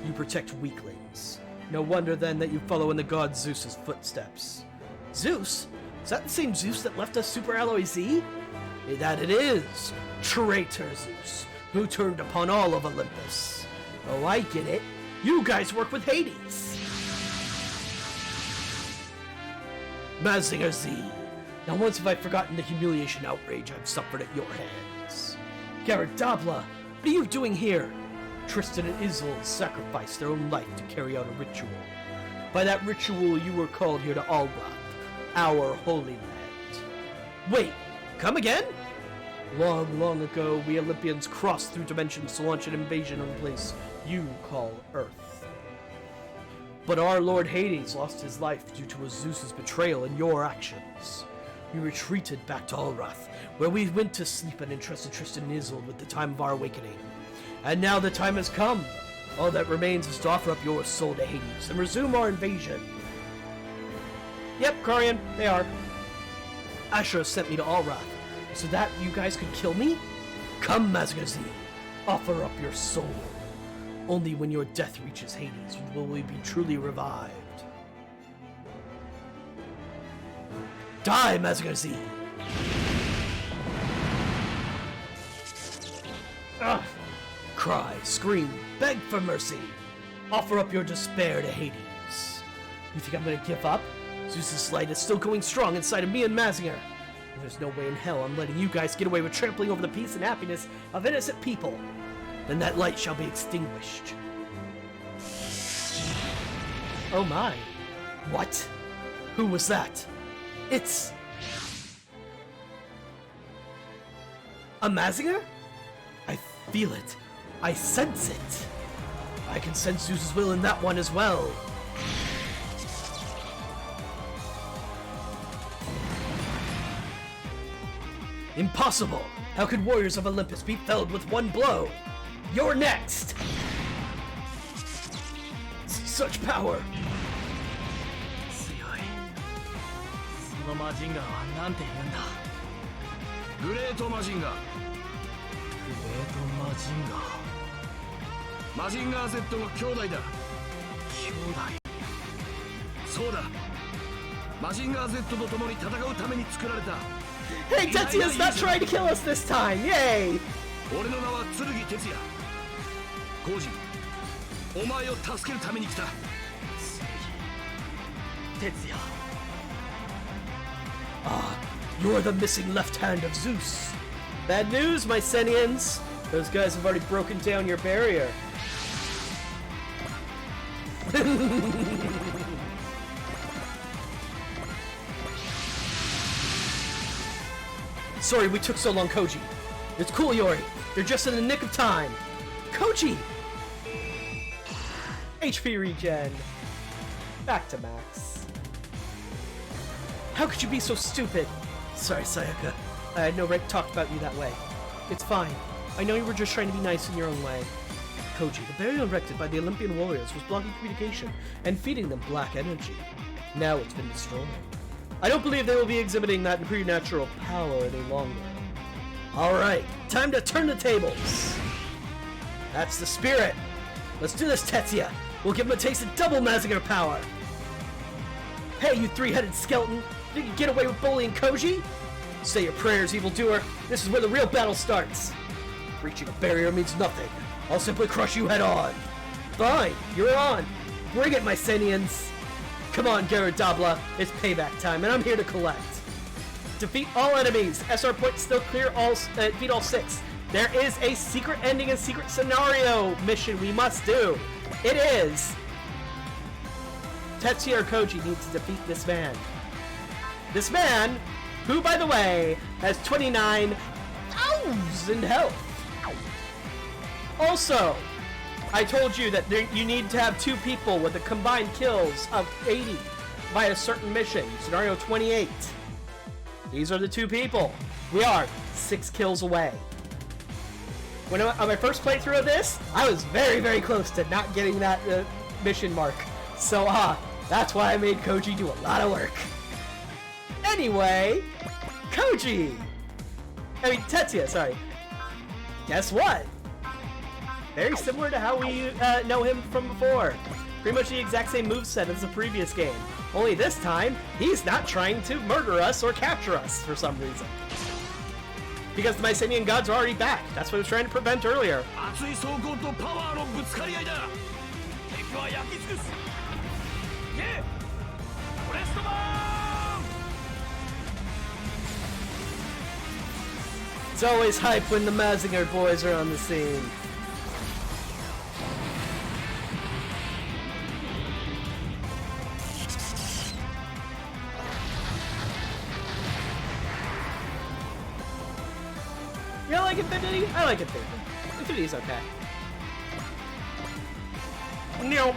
You protect weaklings. No wonder then that you follow in the god Zeus's footsteps. Zeus? Is that the same Zeus that left us Super Alloy Z? That it is. Traitor Zeus, who turned upon all of Olympus. Oh, I get it. You guys work with Hades. Mazinger Z. Now once have I forgotten the humiliation outrage I've suffered at your hands. Garadabla, what are you doing here? Tristan and Isolde sacrificed their own life to carry out a ritual. By that ritual, you were called here to Alrath, our holy land. Wait, come again? Long, long ago, we Olympians crossed through dimensions to launch an invasion on a place you call Earth. But our Lord Hades lost his life due to Zeus's betrayal and your actions. We retreated back to Alrath, where we went to sleep and entrusted Tristan and Isolde with the time of our awakening. And now the time has come. All that remains is to offer up your soul to Hades and resume our invasion. Yep, Corian, they are. Ashura sent me to Alrath, so that you guys could kill me? Come, Mazinger Z, offer up your soul. Only when your death reaches Hades will we be truly revived. Die, Mazinger Z! Ugh. Cry, scream, beg for mercy. Offer up your despair to Hades. You think I'm gonna give up? Zeus's light is still going strong inside of me and Mazinger. And there's no way in hell I'm letting you guys get away with trampling over the peace and happiness of innocent people. Then that light shall be extinguished. Oh my. What? Who was that? It's... a Mazinger? I feel it. I sense it. I can sense Zeus's will in that one as well. Impossible! How could warriors of Olympus be felled with one blow? You're next! Such power! 強い。そのマジンガーは何て言うんだ。グレートマジンガー。グレートマジンガー。マジンガー Z の兄弟だ。兄弟。そうだ。マジンガー Z と共に戦うために作られた。Hey, Tetsuya's not trying to kill us this time! Yay! 俺の名は剣哲也。浩二、お前を助けるために来た。剣哲也。Ah, you're the missing left hand of Zeus. Bad news, my Senians. Those guys have already broken down your barrier. Sorry we took so long, Koji. It's cool, Yori. You're just in the nick of time. Koji! HP regen. Back to max. How could you be so stupid? Sorry, Sayaka. I had no right to talk about you that way. It's fine. I know you were just trying to be nice in your own way. Koji, the barrier erected by the Olympian warriors was blocking communication and feeding them black energy. Now it's been destroyed. I don't believe they will be exhibiting that preternatural power any longer. Alright, time to turn the tables! That's the spirit! Let's do this, Tetsuya! We'll give him a taste of double Mazinger power! Hey, you three-headed skeleton! Think you can get away with bullying Koji? Say your prayers, evildoer! This is where the real battle starts! Breaching a barrier means nothing. I'll simply crush you head on! Fine, you're on! Bring it, my Senians! Come on, Gyarados, it's payback time, and I'm here to collect. Defeat all enemies. SR points still clear all. Defeat all 6. There is a secret ending and secret scenario mission we must do. It is Tetsuya or Koji needs to defeat this man. This man, who, by the way, has 29,000 health. Also, I told you that you need to have 2 people with the combined kills of 80 by a certain mission. Scenario 28. These are the 2 people. We are 6 kills away. When on my first playthrough of this, I was very, very close to not getting that mission mark. So, that's why I made Koji do a lot of work. Anyway, Koji! I mean, Tetsuya, sorry. Guess what? Very similar to how we know him from before. Pretty much the exact same moveset as the previous game. Only this time, he's not trying to murder us or capture us for some reason. Because the Mycenaean gods are already back. That's what I was trying to prevent earlier. It's always hype when the Mazinger boys are on the scene. You don't like Infinity? I like Infinity. Infinity's okay. No.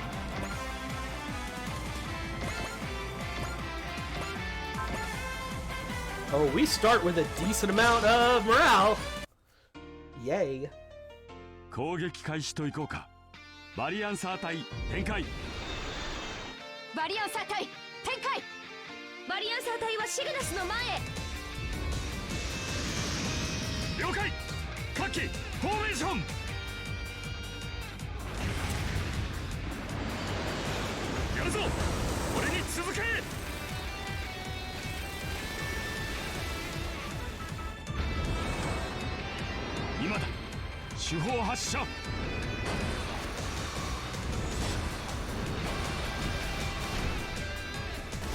Oh, we start with a decent amount of morale. Yay. 攻撃開始といこうか。バリアンサー隊展開。バリアンサー隊展開。バリアンサー隊はシグナスの前へ。了解。各機フォーメーション。やるぞ。俺に続け。今だ。手法発射。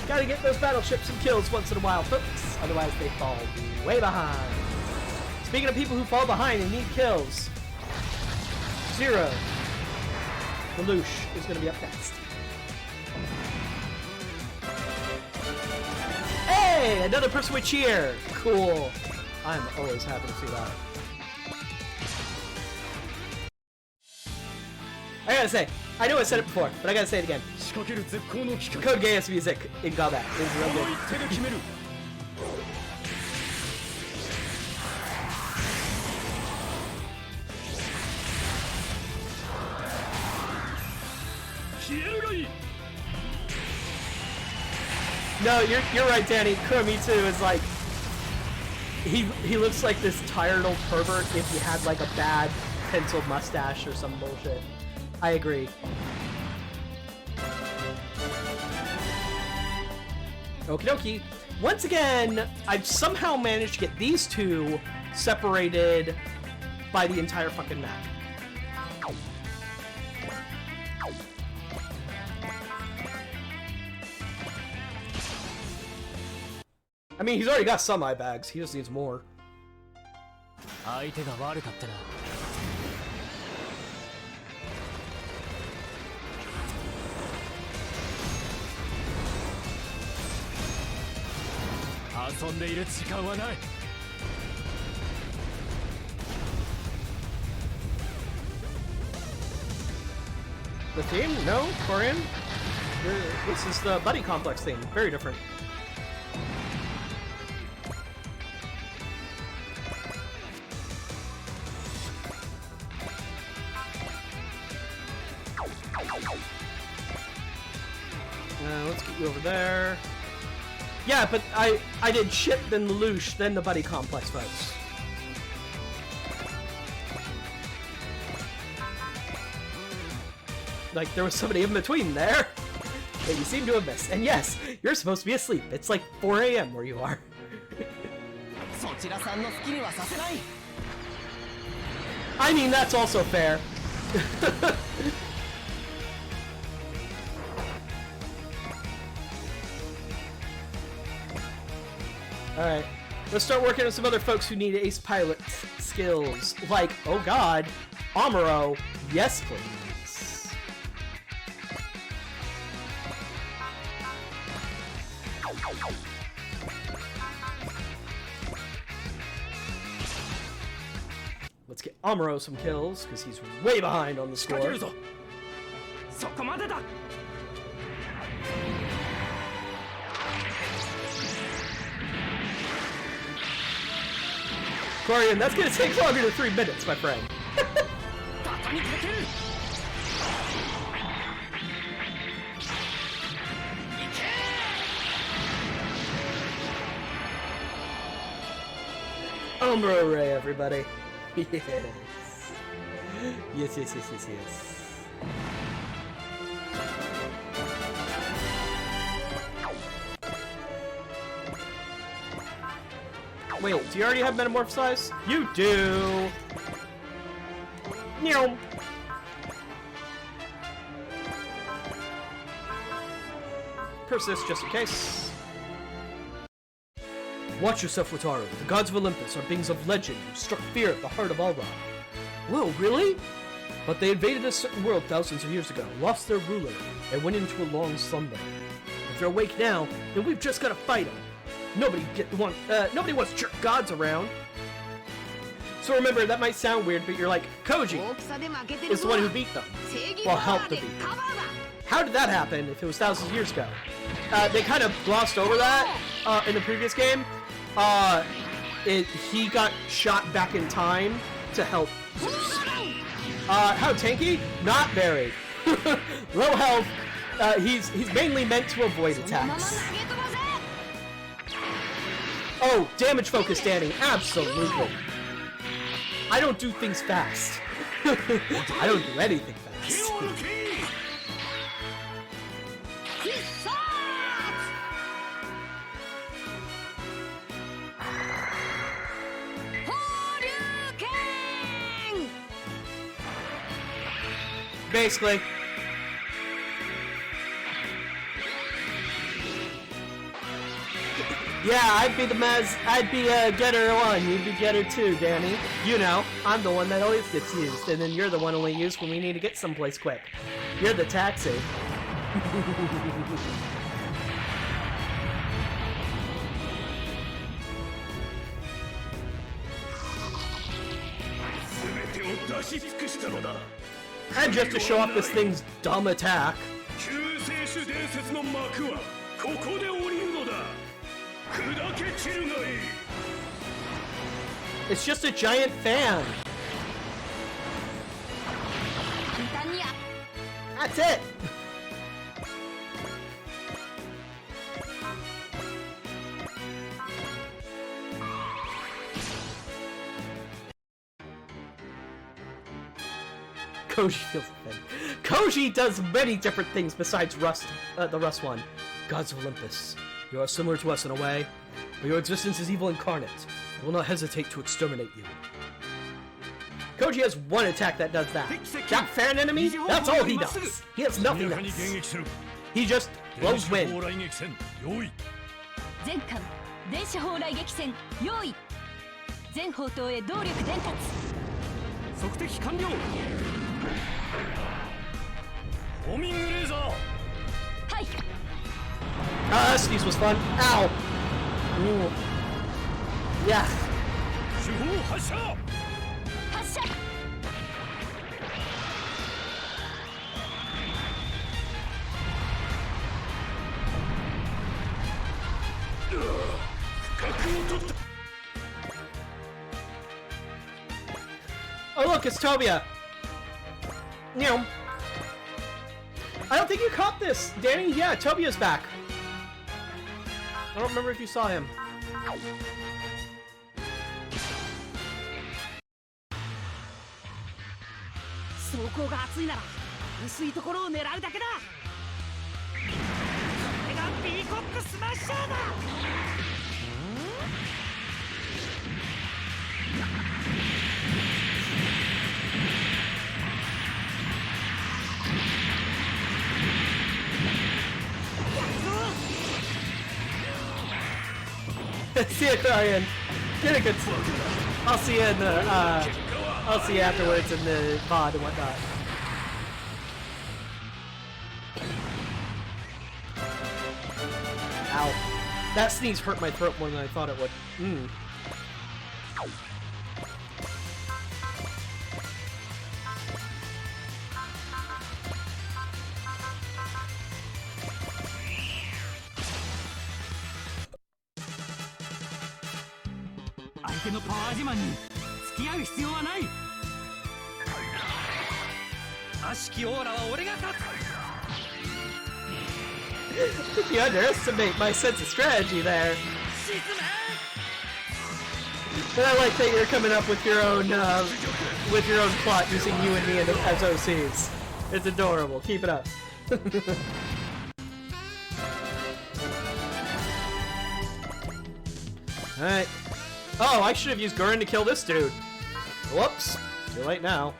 Gotta get those battleships some kills once in a while, folks. Otherwise, they fall way behind. Speaking of people who fall behind and need kills, Zero. Lelouch is gonna be up next. Hey, another person with cheer. Cool. I'm always happy to see that. I gotta say, I know I said it before, but I gotta say it again. Code Geass music in combat is real good. No, you're right, Danny. Kuromitsu is like he looks like this tired old pervert if he had like a bad penciled mustache or some bullshit. I agree. Okie dokie. Once again, I've somehow managed to get these two separated by the entire fucking map. I mean, he's already got some eye bags. He just needs more. The theme? No? Korean? This is the Buddy Complex theme. Very different. Let's get you over there. Yeah, but I did shit, then Lelouch, then the Buddy Complex folks. Like, there was somebody in between there that you seem to have missed. And yes, you're supposed to be asleep. It's like 4 a.m. where you are. I mean, that's also fair. Alright, let's start working on some other folks who need ace pilot skills. Like, oh god, Amuro, yes please. Let's get Amuro some kills, because he's way behind on the score. Corian, that's gonna take longer than 3 minutes, my friend. Umbro Ray, everybody. Yes. Yes, yes, yes, yes, yes. Wait, do you already have Metamorphosize? You do! Meow! Persist just in case. Watch yourself, Wataru. The gods of Olympus are beings of legend who struck fear at the heart of Alrod. Whoa, really? But they invaded a certain world thousands of years ago, lost their ruler, and went into a long slumber. If they're awake now, then we've just gotta fight them. Nobody wants jerk gods around. So remember, that might sound weird, but you're like, Koji is the one who beat them. Well, helped to beat them. How did that happen if it was thousands of years ago? They kind of glossed over that in the previous game. He got shot back in time to help Zeus. How tanky? Not very. Low health. He's mainly meant to avoid attacks. Oh, damage focus, Danny. Absolutely. I don't do things fast. I don't do anything fast. Basically. Yeah, I'd be getter 1, you'd be getter 2, Danny. You know, I'm the one that always gets used, and then you're the one only used when we need to get someplace quick. You're the taxi. 全てを出し尽くしたのだ。 And just to show off this thing's dumb attack. 救世主伝説の幕はここで降りるのだ。砕け散るがいい。 It's just a giant fan. 簡単にや That's it. Koji feels offended. Koji does many different things besides the Rust one. Gods of Olympus, you are similar to us in a way, but your existence is evil incarnate. I will not hesitate to exterminate you. Koji has one attack that does that. That fan enemy, that's all he does. He has nothing else. He just blows wind. 全艦電子砲雷撃戦用意全砲塔へ動力伝達測敵完了。ホミングレーザー。はい Sneeze was fun. Ow! Ooh. Yeah. 主砲発射。発射 Oh look, it's Tobia! Meow. I don't think you caught this, Danny. Yeah, Tobia's back. I don't remember if you saw him. 装甲が熱いなら薄いところを狙うだけだ。これがピーコックスマッシャーだ。See you, Ryan. Get a good. I'll see you in the. I'll see you afterwards in the pod and whatnot. Ow. That sneeze hurt my throat more than I thought it would. Mm. You underestimate my sense of strategy there. But I like that you're coming up with your own plot using you and me as OCs. It's adorable. Keep it up. Alright. Oh, I should have used Gurren to kill this dude. Whoops. Too late now.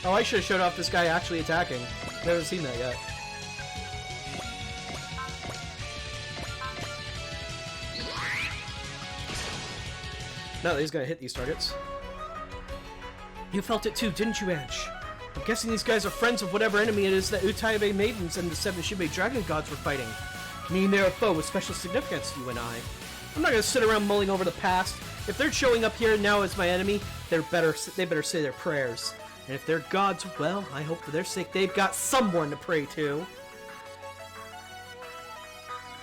Oh, I should have showed off this guy actually attacking. Never seen that yet. Now that he's gonna hit these targets. You felt it too, didn't you, Edge? I'm guessing these guys are friends of whatever enemy it is that Utabe Maidens and the Seven Shibe Dragon Gods were fighting. Meaning they're a foe with special significance to you and I. I'm not gonna sit around mulling over the past. If they're showing up here now as my enemy, they better say their prayers. And if they're gods, well, I hope for their sake they've got someone to pray to.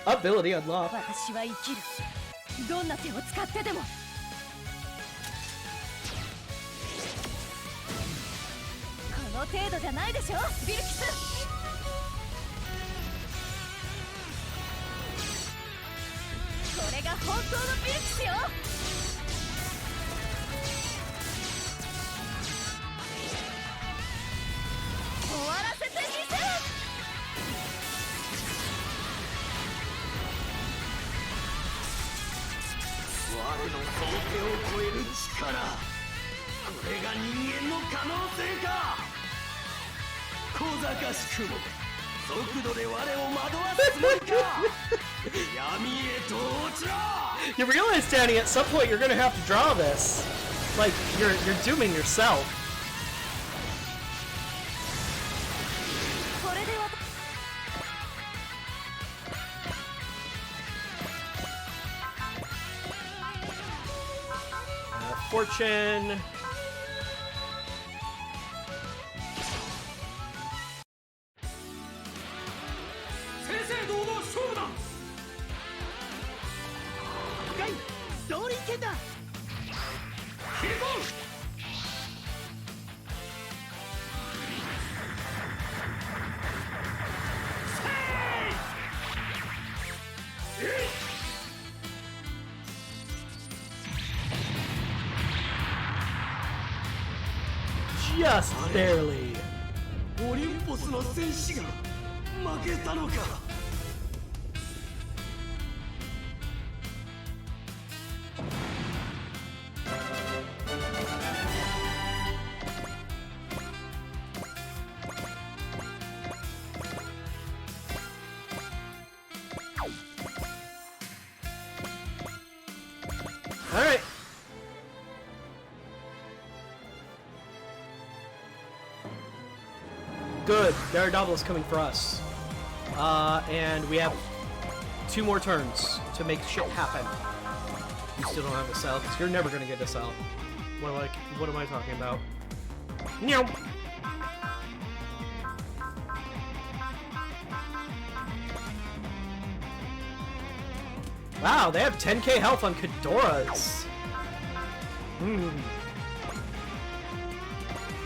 Ability unlocked. 私は生きる。どんな手を使ってでも。この程度じゃないでしょビルキス。これが本当のビルキスよ。終わらせてみせる。我の想定を超える力、これが人間の可能性か。小賢しくも速度で我を惑わすつもりか。闇へと落ちろ。 You realize, Danny, at some point you're gonna have to draw this. Like, you're dooming yourself. これではFortune. 正々堂々勝負だ。ガイドリン剣だ。切り込む。Just barely. オリンポスの戦士が負けたのか。All right. Good. Daredevil's coming for us. And we have 2 more turns to make shit happen. You still don't have a cell, because you're never gonna get a cell. What am I talking about? No. Wow, they have 10k health on Kadoras.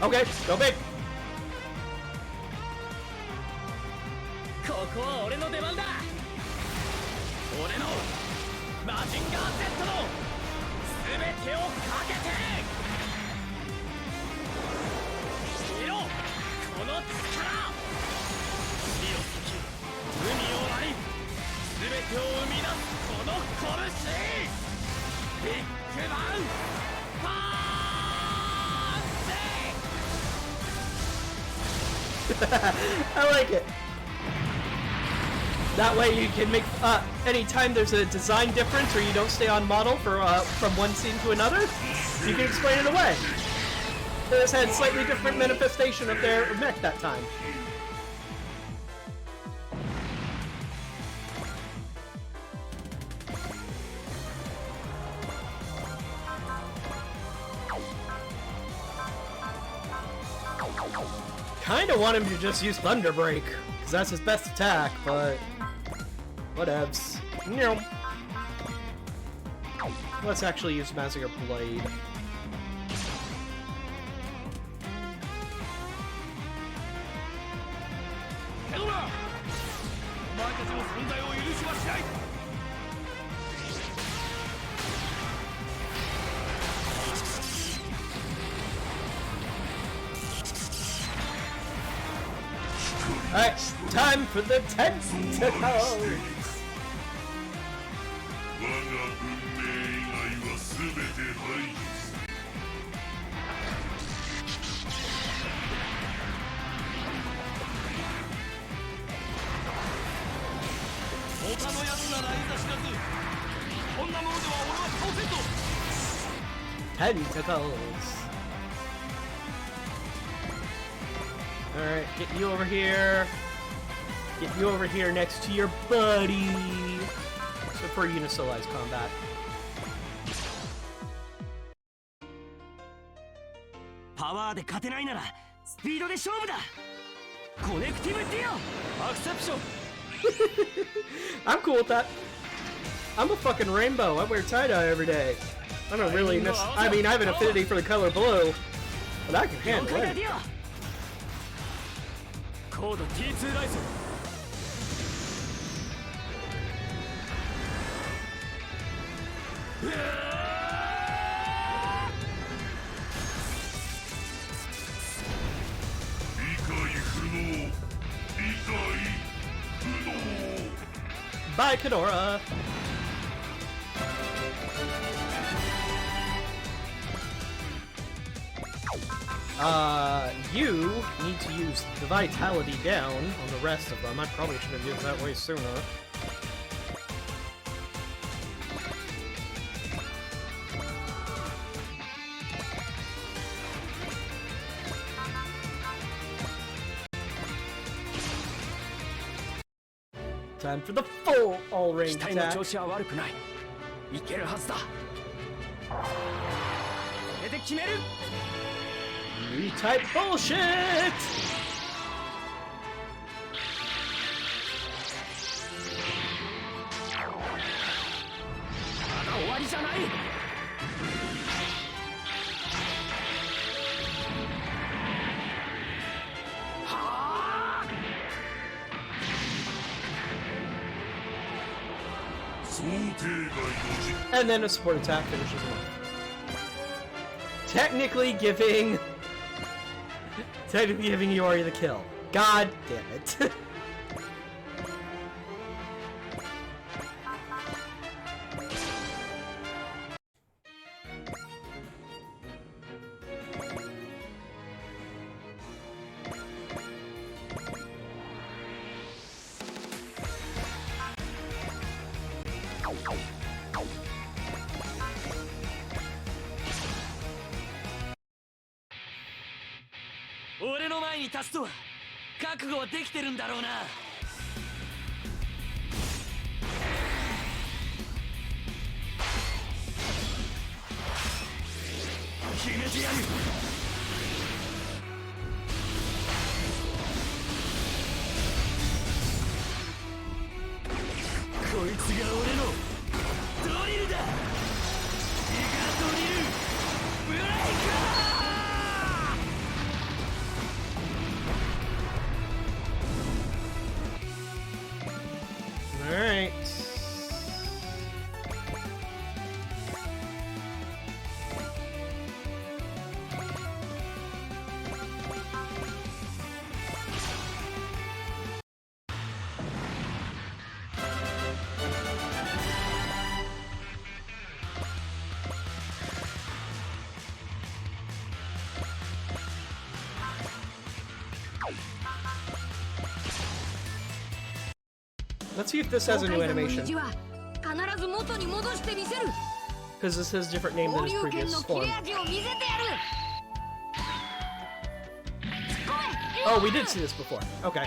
Okay, go big. ここは俺の出番だ。俺のマジンガー Z の全てをかけて見ろこの力。火を裂き海を割り全てを生み出すこの拳。ビッグバンパーンチ。 I like it. That way you can make, anytime there's a design difference or you don't stay on model for, from one scene to another, you can explain it away. They just had slightly different manifestation of their mech that time. Kinda want him to just use Thunder Break, because that's his best attack, but whatevs. No. Let's actually use Massacre Blade. Alright, time for the tentacles! 他の奴ならいざ知らず、こんなものでは俺は倒せんぞ。 Tentacles! Alright, get you over here. Get you over here next to your buddy. So for Unicilized combat. パワーで勝てないならスピードで勝負だ。コネクティブディオアクセプション。 I'm cool with that. I'm a fucking rainbow. I wear tie-dye every day. I don't really I mean, I have an affinity for the color blue, but I can handle it. 高度 T2 ライズBye, Kadora. You need to use the vitality down on the rest of them. I probably should have used that way sooner. Time for the full all-range 機体の attack. 調子は悪くないいけるはずだこれで決める Re-type bullshit! まだ終わりじゃないはあ And then a support attack finishes him off. Technically giving Iori the kill. God damn it. Oh 俺の前に立つとは覚悟はできてるんだろうな決めてやるこいつが俺のドリルだギガドリルブレイカー Alright. Let's see if this has a new animation. 虹は必ず元に戻してみせる Because this has a different name 王 than his 竜拳 previous の切 form. れ味を見せてやる Oh, we did see this before. Okay.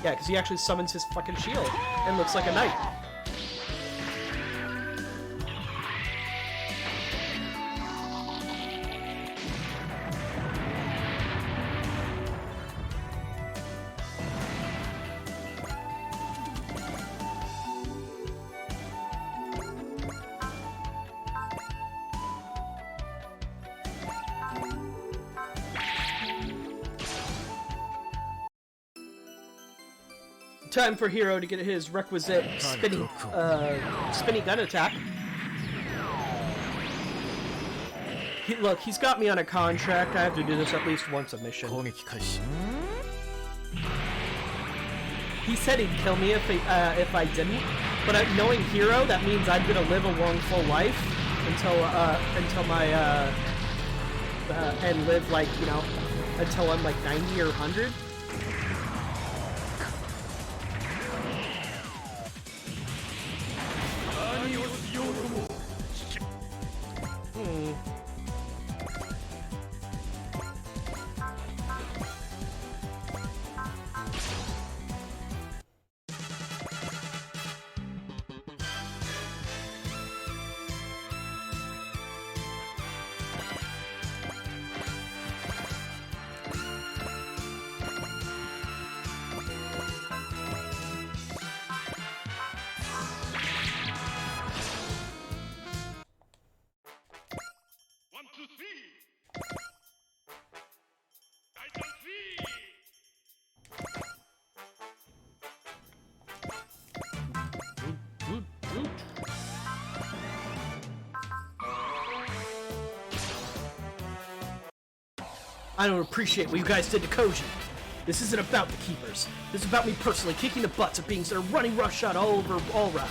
Yeah, because he actually summons his fucking shield and looks like a knight. Time for Hero to get his requisite spinny gun attack. Look, he's got me on a contract. I have to do this at least once a mission. 攻撃開始 He said he'd kill me if I didn't, but knowing Hero, that means I'm gonna live a long, full life until my and live like, you know, until I'm like 90 or 100. I don't appreciate what you guys did to Koji. This isn't about the Keepers. This is about me personally kicking the butts of beings that are running roughshod all over, all around.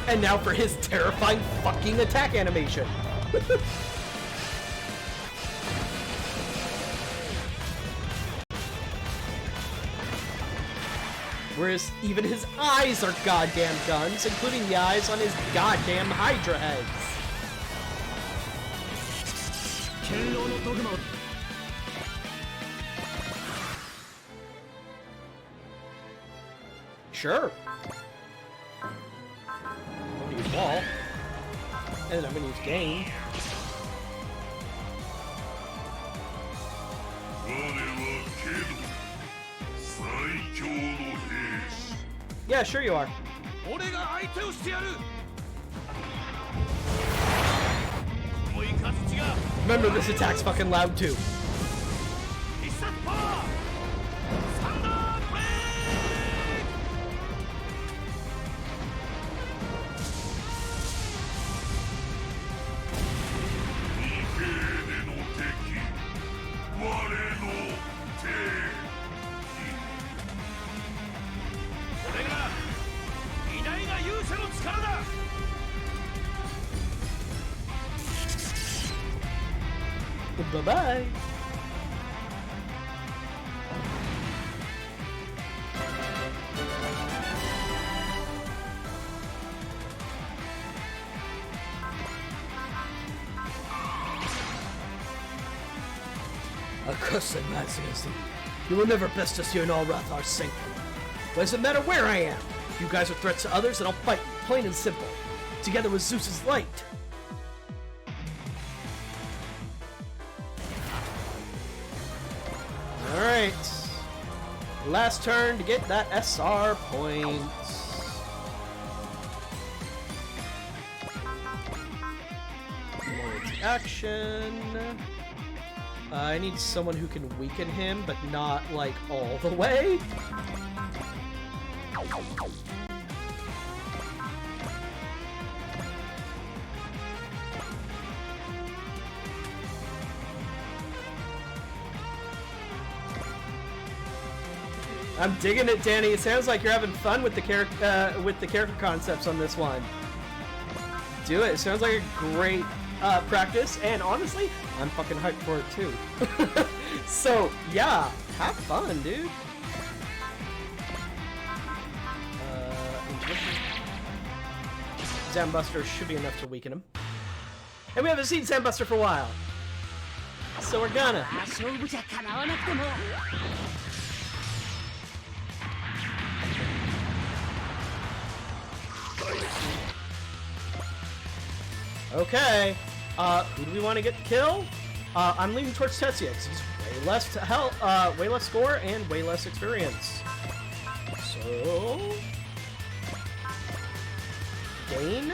And now for his terrifying fucking attack animation. Whereas even his eyes are goddamn guns, including the eyes on his goddamn Hydra heads. Sure. I'm gonna use Wall. And then I'm gonna use Gain. Yeah, sure you are. Remember, this attack's fucking loud too. Bye-bye. Accursed Mazigazi, you will never best us here in Allrath, our sanctum. But doesn't matter where I am. If you guys are threats to others, then I'll fight you, plain and simple. Together with Zeus's light. Alright. Last turn to get that SR point. Action. I need someone who can weaken him, but not, like, all the way. I'm digging it, Danny. It sounds like you're having fun with the character concepts on this one. Do it. It sounds like a great practice, and honestly, I'm fucking hyped for it too. So yeah, have fun, dude. Zambuster should be enough to weaken him, and we haven't seen Zambuster for a while, so we're gonna. Okay, who do we want to get to kill? I'm leaning towards Tetsuya because he's way less way less score and way less experience. So, Gain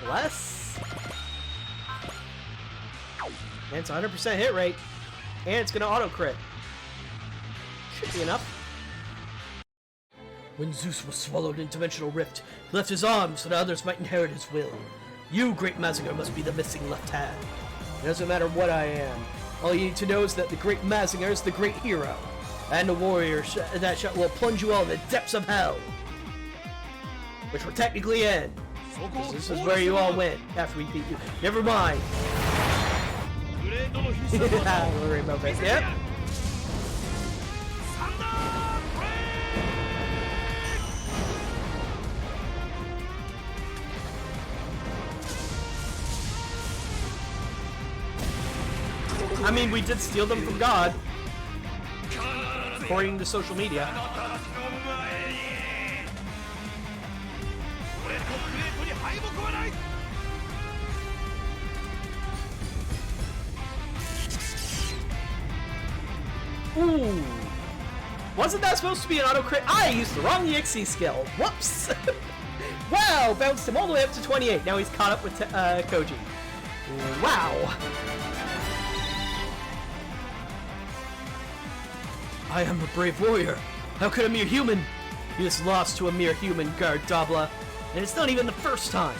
less, and it's 100% hit rate, and it's gonna auto crit. Should be enough. When Zeus was swallowed in Dimensional Rift, he left his arms so that others might inherit his will. You, Great Mazinger, must be the missing left hand. It doesn't matter what I am. All you need to know is that the Great Mazinger is the great hero, and the warrior that will plunge you all in the depths of hell. Which we're technically in. This is where you all went after we beat you. Never mind. Don't worry about that. Yep. I mean, we did steal them from God, according to social media. Ooh. Wasn't that supposed to be an auto crit? I used the wrong EXE skill. Whoops. Wow, bounced him all the way up to 28. Now he's caught up with Koji. Wow. I am a brave warrior. How could a mere human You just lost to a mere human, Garrett Dabla, and it's not even the first time.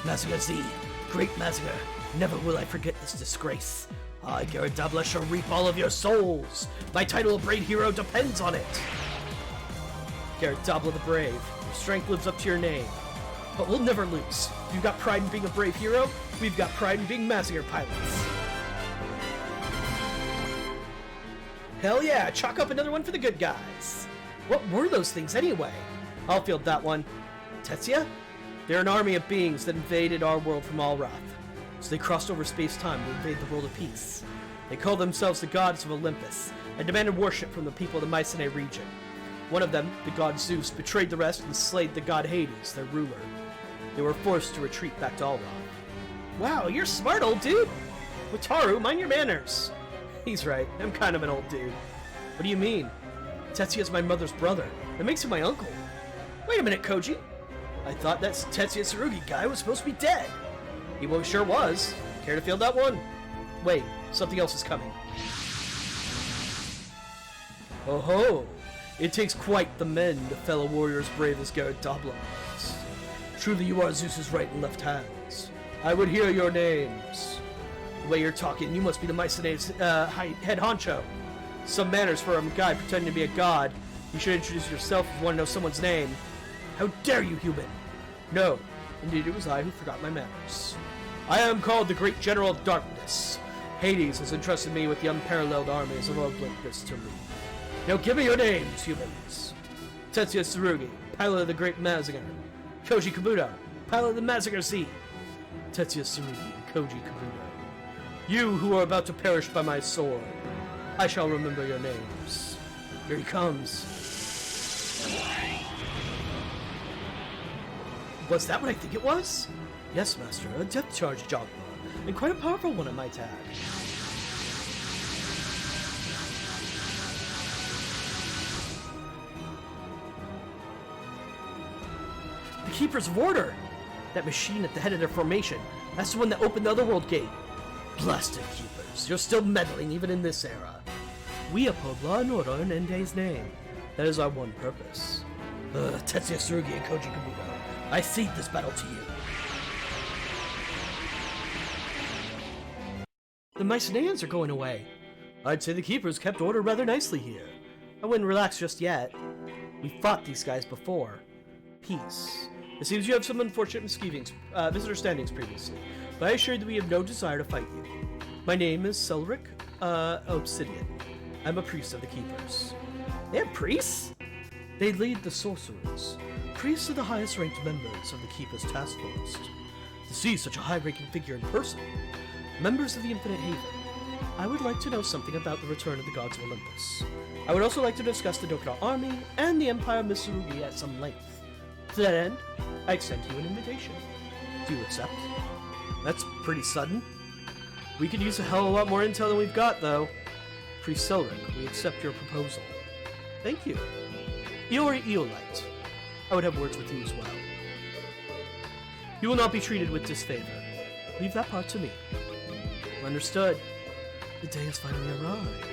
Mazinger Z, great Mazinger, never will I forget this disgrace. I, Garrett Dabla, shall reap all of your souls. My title of Brave Hero depends on it. Garrett Dabla the Brave, your strength lives up to your name. But we'll never lose. You've got pride in being a brave hero, we've got pride in being Mazinger pilots. Hell yeah, chalk up another one for the good guys. What were those things anyway? I'll field that one. Tetsuya? They're an army of beings that invaded our world from Alrath. So they crossed over space-time to invade the world of peace. They call themselves the gods of Olympus, and demanded worship from the people of the Mycenae region. One of them, the god Zeus, betrayed the rest and slayed the god Hades, their ruler. They were forced to retreat back to Alrath. Wow, you're smart, old dude! Wataru, mind your manners! He's right, I'm kind of an old dude. What do you mean? Tetsuya's my mother's brother. That makes him my uncle. Wait a minute, Koji. I thought that Tetsuya Tsurugi guy was supposed to be dead. He sure was. Care to field that one? Wait, something else is coming. Oh ho! It takes quite the men to fell a warrior as brave as Garrett Dabla was. Truly you are Zeus's right and left hands. I would hear your names. The way you're talking, you must be the Mycenae's head honcho. Some manners for a guy pretending to be a god. You should introduce yourself if you want to know someone's name. How dare you, human? No, indeed it was I who forgot my manners. I am called the Great General of Darkness. Hades has entrusted me with the unparalleled armies of Olympus to lead. Now give me your names, humans. Tetsuya Tsurugi, pilot of the Great Mazinger. Koji Kabuto, pilot of the Mazinger Z. Tetsuya Tsurugi and Koji Kabuto. You who are about to perish by my sword. I shall remember your names. Here he comes. Was that what I think it was? Yes, Master, a depth charge Jogma, and quite a powerful one, I might add. The Keepers of Order! That machine at the head of their formation, that's the one that opened the Otherworld Gate. Blasted Keepers, you're still meddling even in this era. We uphold law and order in Endei's name. That is our one purpose. Tetsuya Tsurugi and Koji Kabuto, I cede this battle to you. The Mycenaeans are going away. I'd say the Keepers kept order rather nicely here. I wouldn't relax just yet. We fought these guys before. Peace. It seems you have some unfortunate misunderstandings previously, but I assure you that we have no desire to fight you. My name is Selric Obsidian. I'm a priest of the Keepers. They have priests? They lead the sorcerers. Priests are the highest ranked members of the Keepers Task Force. To see such a high-ranking figure in person, members of the Infinite Haven, I would like to know something about the return of the gods of Olympus. I would also like to discuss the Dokura army and the Empire of Mitsurugi at some length. To that end, I extend to you an invitation. Do you accept? That's pretty sudden. We could use a hell of a lot more intel than we've got, though. Priest Selric, we accept your proposal. Thank you. Iori Eolite, I would have words with you as well. You will not be treated with disfavor. Leave that part to me. Understood. The day has finally arrived.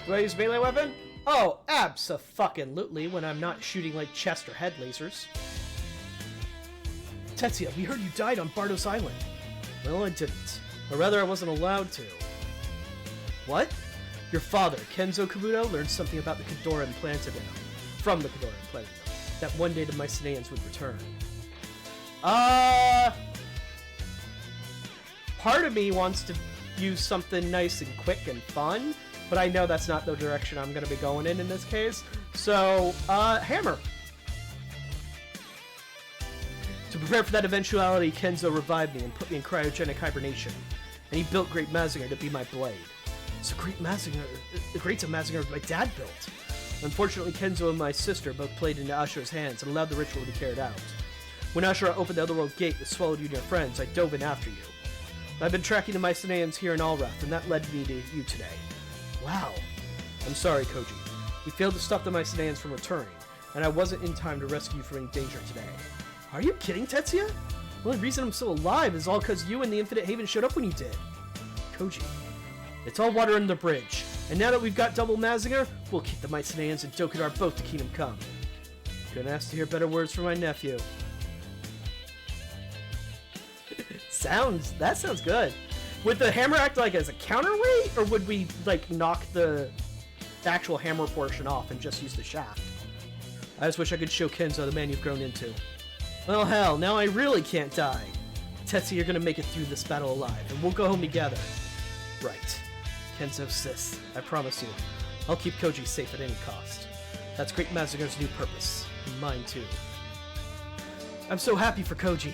Do I use melee weapon? Oh, abso-fucking-lutely when I'm not shooting like chest or head lasers. Tetsuya, we heard you died on Bardos Island. Well, I didn't. Or rather, I wasn't allowed to. What? Your father, Kenzo Kabuto, learned something about the Kidora implanted in him. From the Kidora implanted in him. That one day the Mycenaeans would return. Part of me wants to use something nice and quick and fun, but I know that's not the direction I'm going to be going in this case. So, hammer. To prepare for that eventuality, Kenzo revived me and put me in cryogenic hibernation. And he built Great Mazinger to be my blade. So Great Mazinger, the Greats of Mazinger my dad built. Unfortunately, Kenzo and my sister both played into Ashura's hands and allowed the ritual to be carried out. When Ashura opened the Otherworld Gate that swallowed you and your friends, I dove in after you. I've been tracking the Mycenaeans here in Alrath, and that led me to you today. Wow. I'm sorry, Koji. We failed to stop the Mycenaeans from returning, and I wasn't in time to rescue you from any danger today. Are you kidding, Tetsuya? The only reason I'm still alive is all because you and the Infinite Haven showed up when you did. Koji, it's all water under the bridge. And now that we've got double Mazinger, we'll kick the Mycenaeans and Dokudar both to Kingdom Come. Couldn't ask to hear better words from my nephew. That sounds good. Would the hammer act like as a counterweight, or would we like knock the actual hammer portion off and just use the shaft? I just wish I could show Kenzo the man you've grown into. Well, hell, now I really can't die. Tetsuya, you're gonna make it through this battle alive, and we'll go home together. Right. Kenzo sis, I promise you, I'll keep Koji safe at any cost. That's Great Mazinger's new purpose, and mine too. I'm so happy for Koji.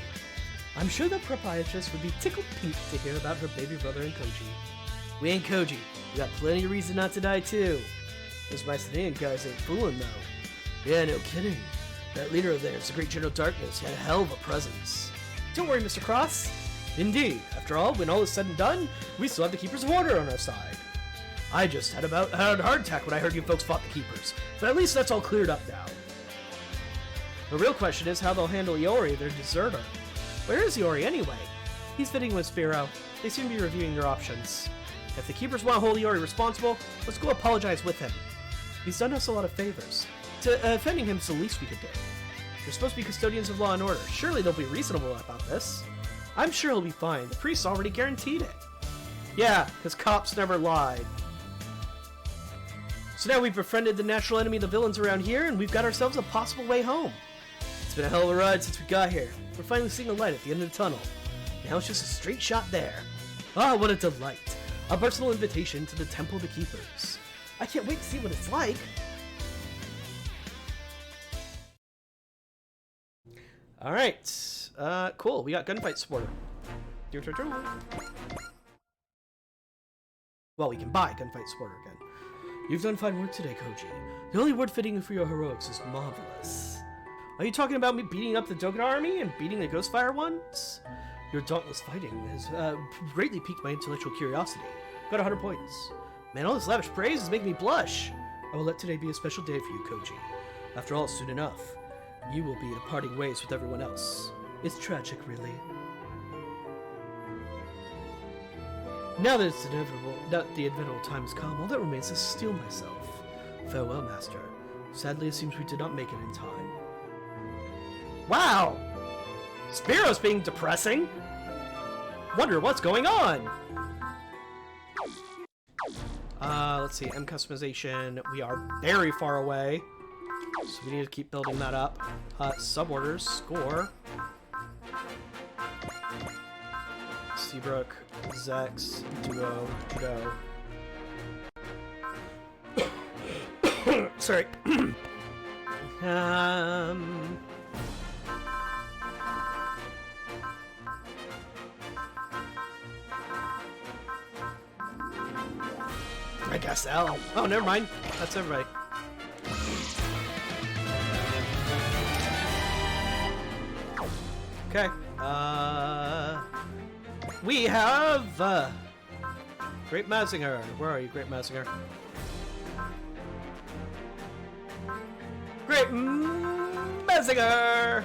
I'm sure the proprietress would be tickled pink to hear about her baby brother and Koji. We ain't Koji. We got plenty of reason not to die too. Those Mycenaean guys ain't fooling though. Yeah, no kidding. That leader of theirs, the Great General Darkness, had a hell of a presence. Don't worry, Mr. Cross. Indeed. After all, when all is said and done, we still have the Keepers of Order on our side. I just had a heart attack when I heard you folks fought the Keepers, but at least that's all cleared up now. The real question is how they'll handle Iori, their deserter. Where is Iori anyway? He's fitting with Spiro. They seem to be reviewing their options. If the Keepers want to hold Iori responsible, let's go apologize with him. He's done us a lot of favors. Offending him's the least we could do. They're supposed to be custodians of law and order. Surely they'll be reasonable about this. I'm sure he'll be fine. The priests already guaranteed it. Yeah, because cops never lied. So now we've befriended the natural enemy of the villains around here, and we've got ourselves a possible way home. It's been a hell of a ride since we got here. We're finally seeing a light at the end of the tunnel. Now it's just a straight shot there. Ah, what a delight. A personal invitation to the Temple of the Keepers. I can't wait to see what it's like. Alright. Cool. We got Gunfight Supporter. Well, we can buy Gunfight Supporter again. You've done fine work today, Koji. The only word fitting for your heroics is marvelous. Are you talking about me beating up the Dokkan army and beating the Ghostfire ones? Your dauntless fighting has greatly piqued my intellectual curiosity. Got 100 points. Man, all this lavish praise is making me blush. I will let today be a special day for you, Koji. After all, soon enough, you will be parting ways with everyone else. It's tragic, really. Now that it's inevitable, that the inevitable time has come, all that remains is to steel myself. Farewell, Master. Sadly, it seems we did not make it in time. Wow! Spiro's being depressing! Wonder what's going on? Let's see, M customization. We are very far away. So we need to keep building that up. Suborders, score. Seabrook, Zex, Duo, Judo. Sorry. I guess L. Oh, never mind. That's everybody. Okay. We have Great Mazinger. Where are you, Great Mazinger? Great Mazinger!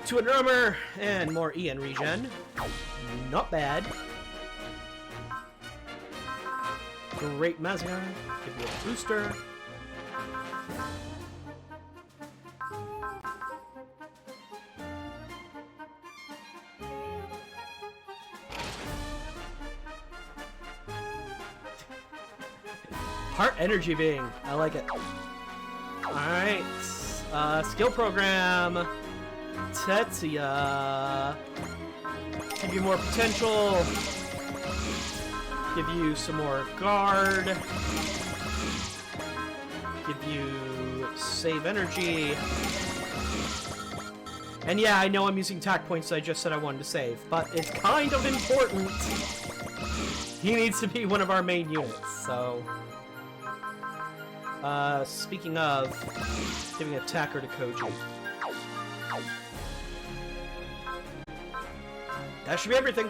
200 armor and more EN regen. Not bad. Great Mazinger. Give you a booster. Heart Energy Being. I like it. Alright. Skill program. Tetsuya. Give you more potential. Give you some more guard. Give you save energy. And yeah, I know I'm using tack points I just said I wanted to save, but it's kind of important. He needs to be one of our main units, so... speaking of, giving attacker to Koji. That should be everything.